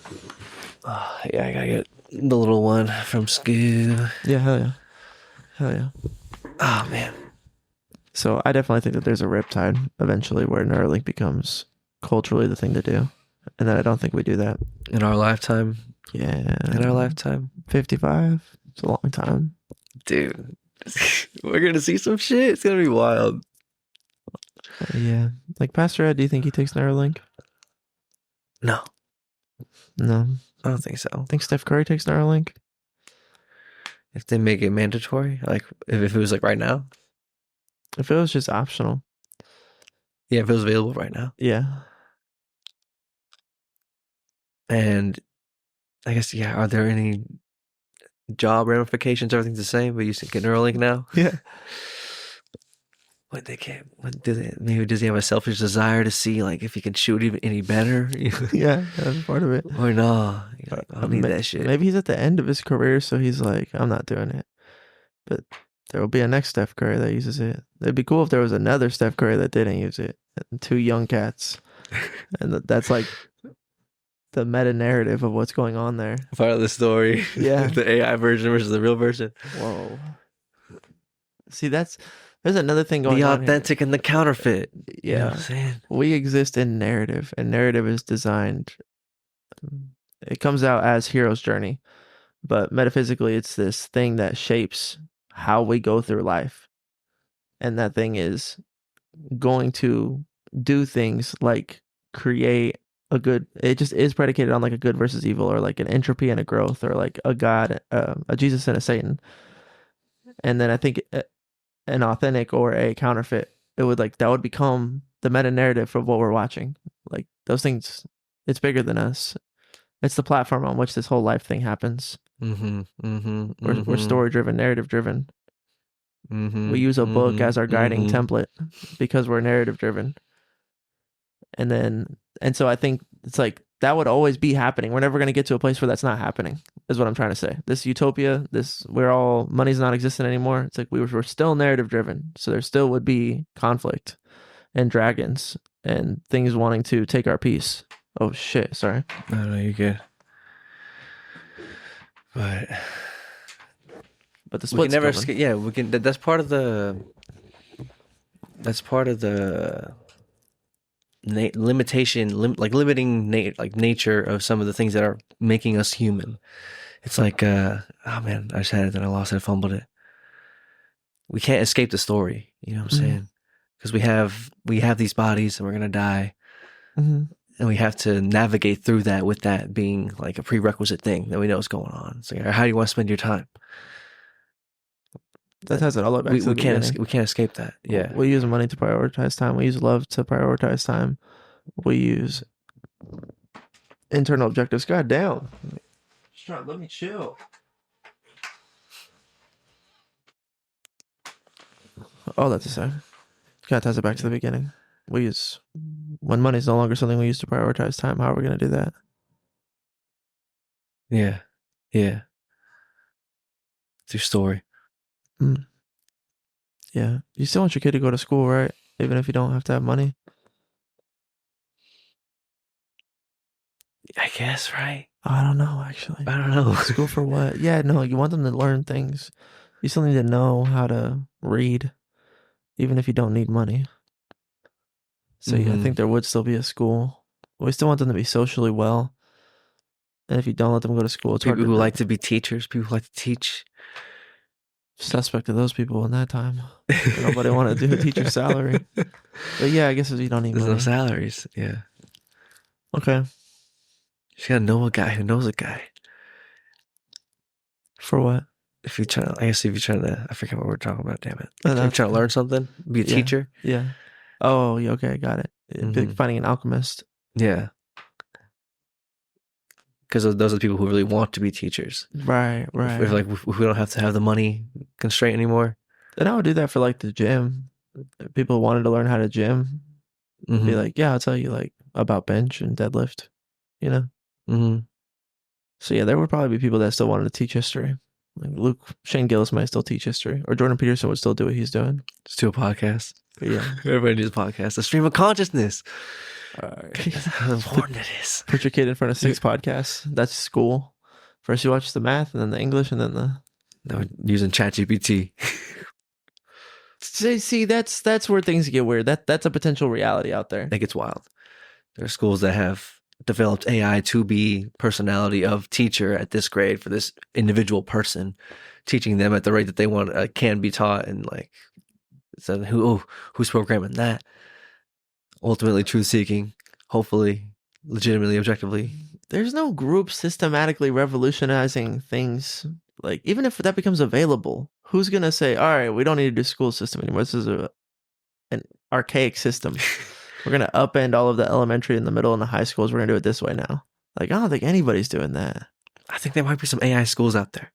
Yeah, I gotta get the little one from school. Yeah, hell yeah. Hell yeah. Oh, man. So I definitely think that there's a riptide eventually where Neuralink becomes culturally the thing to do. And then I don't think we do that. In our lifetime? Yeah. In our lifetime? 55. It's a long time. Dude. We're gonna see some shit. It's gonna be wild. Yeah. Like Pastor Ed, do you think he takes Neuralink? No, No. I don't think so. I think Steph Curry takes Neuralink. If they make it mandatory, like if it was like right now, If it was just optional. yeah, if it was available right now, Yeah. and I guess yeah, are there any job ramifications? Everything's the same, but you get Neuralink now. Yeah. What they can't? What do they? Maybe does he have a selfish desire to see like if he can shoot even any better? Yeah, that's part of it. Or no? Like, I don't need that shit. Maybe he's at the end of his career, so he's like, I'm not doing it. But there will be a next Steph Curry that uses it. It'd be cool if there was another Steph Curry that didn't use it. And two young cats. And that's like the meta narrative of what's going on there. Part of the story. Yeah. The AI version versus the real version. Whoa. See, there's another thing going The on. authentic and the counterfeit. Yeah. You know what I'm saying? We exist in narrative, and narrative is designed. It comes out as hero's journey, but metaphysically, it's this thing that shapes how we go through life. And that thing is going to do things like create a good, it just is predicated on like a good versus evil, or like an entropy and a growth, or like a God, a Jesus and a Satan. And then I think an authentic or a counterfeit, it would like, that would become the meta narrative of what we're watching. Like those things, it's bigger than us. It's the platform on which this whole life thing happens. We're story driven, narrative driven. We use a book as our guiding template because we're narrative driven. And so I think it's like that would always be happening. We're never going to get to a place where that's not happening, is what I'm trying to say. This utopia, money's not existent anymore. It's like we're still narrative driven. So there still would be conflict and dragons and things wanting to take our peace. Oh shit, sorry. No, you're good. But the split's we can never coming. escape. Yeah, we can. That's part of the. That's part of the limitation, like limiting nature of some of the things that are making us human. It's like, oh man, I just had it, then I lost it, I fumbled it. We can't escape the story. You know what I'm saying? Because we have these bodies and we're gonna die, and we have to navigate through that with that being like a prerequisite thing that we know is going on. So how do you want to spend your time? That ties it all up back to the beginning. We can't escape that. Yeah. We use money to prioritize time. We use love to prioritize time. We use internal objectives. God damn. Just trying to let me chill. Oh, that's a sign. God ties it back to the beginning. We use, when money is no longer something we use to prioritize time, how are we going to do that? Yeah. Yeah. It's your story. Yeah. You still want your kid to go to school, right? Even if you don't have to have money? I guess, right? I don't know, actually. I don't know. School for what? Yeah, no, you want them to learn things. You still need to know how to read, even if you don't need money. So yeah, I think there would still be a school. We still want them to be socially well. And if you don't let them go to school, it's people who like to be teachers, people who like to teach. Suspect of those people in that time. Nobody want to do a teacher salary. But yeah, I guess you don't need There's money. no salaries. Yeah. Okay. You just gotta know a guy who knows a guy. For what? If you're trying to, I forget what we're talking about, damn it. If you're trying to learn something, be a teacher. Yeah. Oh, okay, got it. Finding an alchemist. Yeah. Because those are the people who really want to be teachers. Right. If we don't have to have the money constraint anymore. Then I would do that for like the gym. People wanted to learn how to gym. Be like, yeah, I'll tell you like about bench and deadlift, you know? So yeah, there would probably be people that still wanted to teach history. Like Shane Gillis might still teach history, or Jordan Peterson would still do what he's doing. Just do a podcast. But yeah. Everybody needs a podcast. A stream of consciousness. How important it is. Put your kid in front of 6 podcasts. That's school. First you watch the math, and then the English, and then the... No, using ChatGPT. See, that's where things get weird. That's a potential reality out there. It gets wild. There are schools that have developed AI to be personality of teacher at this grade for this individual person, teaching them at the rate that they want can be taught, and like, so who's programming that? Ultimately, truth seeking. Hopefully, legitimately, objectively. There's no group systematically revolutionizing things. Like, even if that becomes available, who's gonna say, all right, we don't need to do school system anymore? This is an archaic system. We're gonna upend all of the elementary and the middle and the high schools. We're gonna do it this way now. Like, I don't think anybody's doing that. I think there might be some AI schools out there.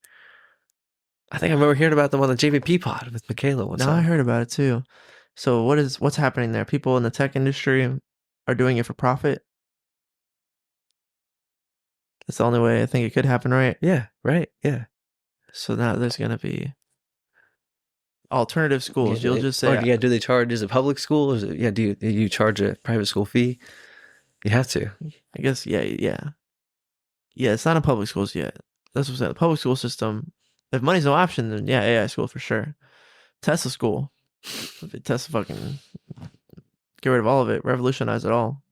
I think I remember hearing about them on the JVP pod with Michaela once. No, I heard about it too. So what's happening there? People in the tech industry are doing it for profit. That's the only way I think it could happen, right? Yeah, right. Yeah. So now there's gonna be alternative schools. You'll just say, yeah, do they charge? Is it public school? Is it, yeah, do you charge a private school fee? You have to. I guess, yeah. Yeah, it's not in public schools yet. That's what I'm saying. The public school system, if money's no option, then yeah, AI school for sure. Tesla school. Tesla fucking get rid of all of it, revolutionize it all.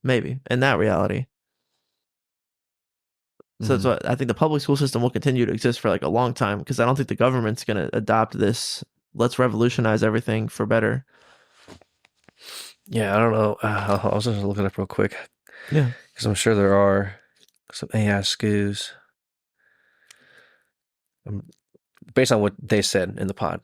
Maybe. In that reality. So that's what I think the public school system will continue to exist for like a long time because I don't think the government's going to adopt this. Let's revolutionize everything for better. Yeah, I don't know. I was just looking up real quick. Yeah. Because I'm sure there are some AI schools. Based on what they said in the pod.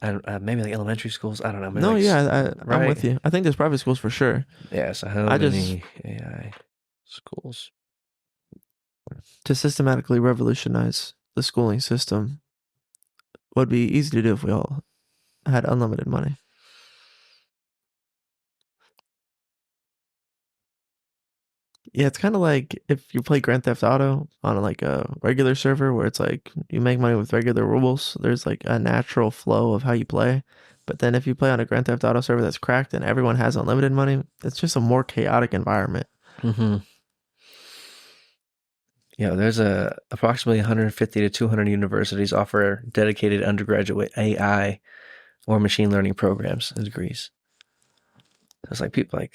And maybe like elementary schools. I don't know. Maybe No, like, yeah, right? I'm with you. I think there's private schools for sure. Yeah, so how many AI schools? To systematically revolutionize the schooling system would be easy to do if we all had unlimited money. Yeah, it's kind of like if you play Grand Theft Auto on like a regular server where it's like you make money with regular rules. There's like a natural flow of how you play. But then if you play on a Grand Theft Auto server that's cracked and everyone has unlimited money, it's just a more chaotic environment. Mm-hmm. Yeah, there's approximately 150 to 200 universities offer dedicated undergraduate AI or machine learning programs and degrees. So it's like people like,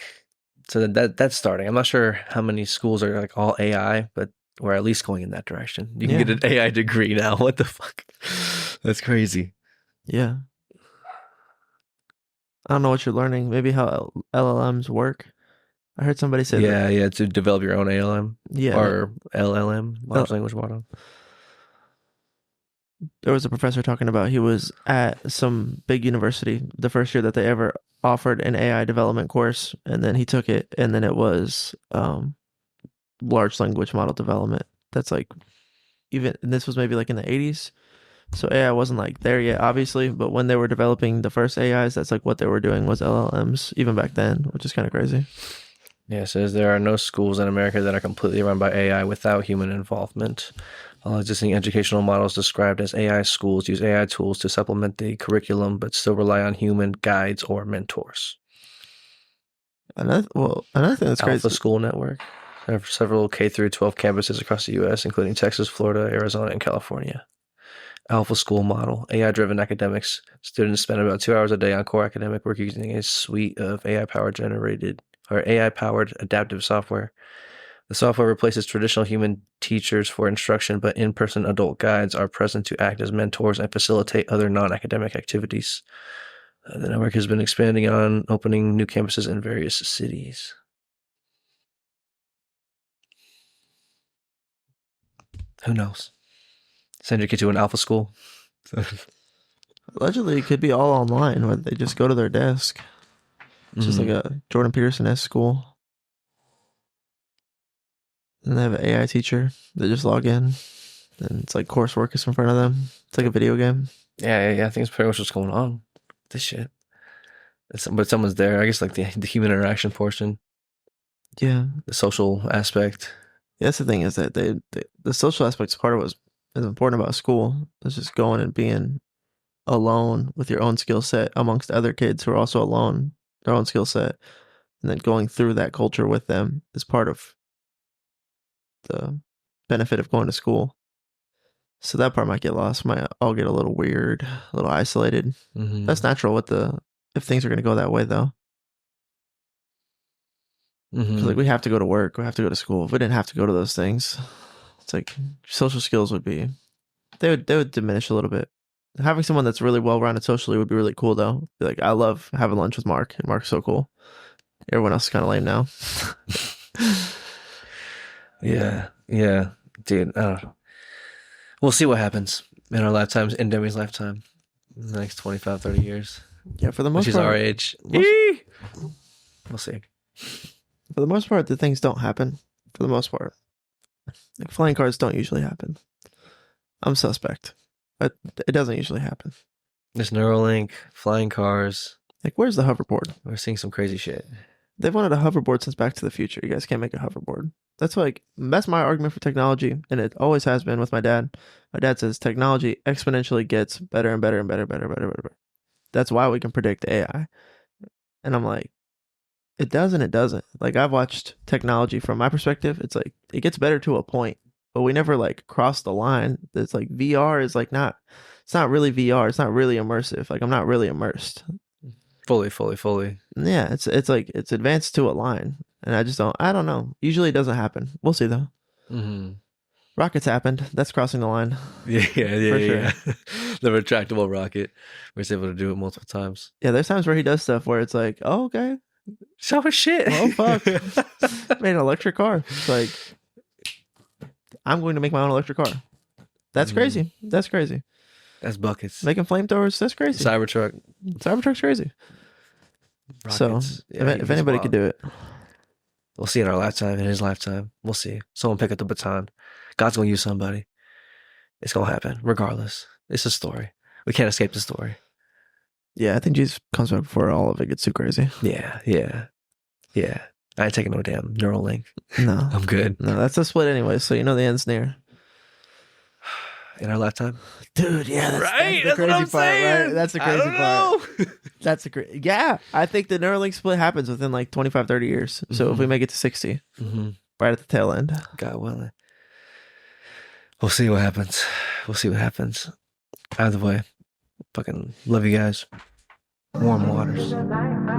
so that's starting. I'm not sure how many schools are like all AI, but we're at least going in that direction. You can get an AI degree now. What the fuck? That's crazy. Yeah. I don't know what you're learning. Maybe how LLMs work. I heard somebody say that. Yeah, to develop your own ALM. Yeah. Or LLM, large language model. There was a professor talking about he was at some big university the first year that they ever offered an AI development course, and then he took it, and then it was large language model development. That's like and this was maybe like in the 80s. So AI wasn't like there yet, obviously, but when they were developing the first AIs, that's like what they were doing was LLMs even back then, which is kind of crazy. Yeah, it says there are no schools in America that are completely run by AI without human involvement. All existing educational models described as AI schools use AI tools to supplement the curriculum, but still rely on human guides or mentors. Another thing that's crazy. Alpha School Network. There are several K through 12 campuses across the U.S., including Texas, Florida, Arizona, and California. Alpha School model. AI-driven academics. Students spend about 2 hours a day on core academic work using a suite of AI-powered adaptive software. The software replaces traditional human teachers for instruction, but in-person adult guides are present to act as mentors and facilitate other non-academic activities. The network has been expanding on opening new campuses in various cities. Who knows? Send your kid to an alpha school. Allegedly, it could be all online where they just go to their desk. It's just like a Jordan Peterson-esque school. And they have an AI teacher. They just log in. And it's like coursework is in front of them. It's like a video game. Yeah. I think it's pretty much what's going on. This shit. But someone's there. I guess like the human interaction portion. Yeah. The social aspect. Yeah, that's the thing is that the social aspect is part of what is important about school. It's just going and being alone with your own skill set amongst other kids who are also alone, their own skill set. And then going through that culture with them is part of the benefit of going to school. So that part might get lost. Might all get a little weird, a little isolated. Mm-hmm. That's natural if things are going to go that way, though. Because like we have to go to work, we have to go to school. If we didn't have to go to those things, it's like social skills they would diminish a little bit. Having someone that's really well rounded socially would be really cool, though. Be like, I love having lunch with Mark, and Mark's so cool. Everyone else is kind of lame now. Yeah, yeah, dude. I don't know. We'll see what happens in our lifetimes, in Demi's lifetime, in the next 25, 30 years. Yeah, for the When most she's part, our age. most- Eee! We'll see. for the most part, the things don't happen. For the most part, like flying cars don't usually happen. I'm suspect, but it doesn't usually happen. There's Neuralink, flying cars. Like, where's the hoverboard? We're seeing some crazy shit. They've wanted a hoverboard since Back to the Future. You guys can't make a hoverboard. That's my argument for technology, and it always has been with my dad. My dad says technology exponentially gets better and better and better, better. That's why we can predict AI. And I'm like, it does and it doesn't. Like, I've watched technology from my perspective. It's like it gets better to a point, but we never like cross the line. It's like VR is like not. It's not really VR. It's not really immersive. Like, I'm not really immersed. Fully. Yeah, it's like it's advanced to a line, and I don't know. Usually it doesn't happen. We'll see though. Mm-hmm. Rockets happened. That's crossing the line. Yeah. sure. The retractable rocket. We're able to do it multiple times. Yeah, there's times where he does stuff where it's like, oh, okay, So shit. oh fuck, made an electric car. It's like, I'm going to make my own electric car. That's crazy. That's crazy. That's buckets. Making flamethrowers. That's crazy. Cybertruck. Cybertruck's crazy. Rockets. So if anybody could do it, we'll see in our lifetime, in his lifetime. We'll see. Someone pick up the baton. God's gonna use somebody. It's gonna happen, regardless. It's a story. We can't escape the story. yeah, I think Jesus comes back before all of it gets too crazy. Yeah. I ain't taking no damn Neuralink. No, I'm good. no, that's a split anyway. So you know the end's near. In our lifetime, Dude, yeah, that's right? the That's what crazy I'm part, saying. right? That's the I crazy don't part. know. That's the crazy. Yeah, I think the Neuralink split happens within like 25, 30 years. So if we make it to 60, right at the tail end. God willing, we'll see what happens. Either way, fucking love you guys. Warm waters,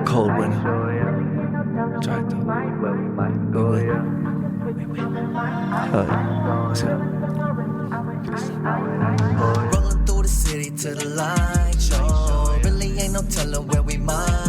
cold winter. Try it though. Go away. Let's go. Rolling through the city to the light show. Really ain't no telling where we might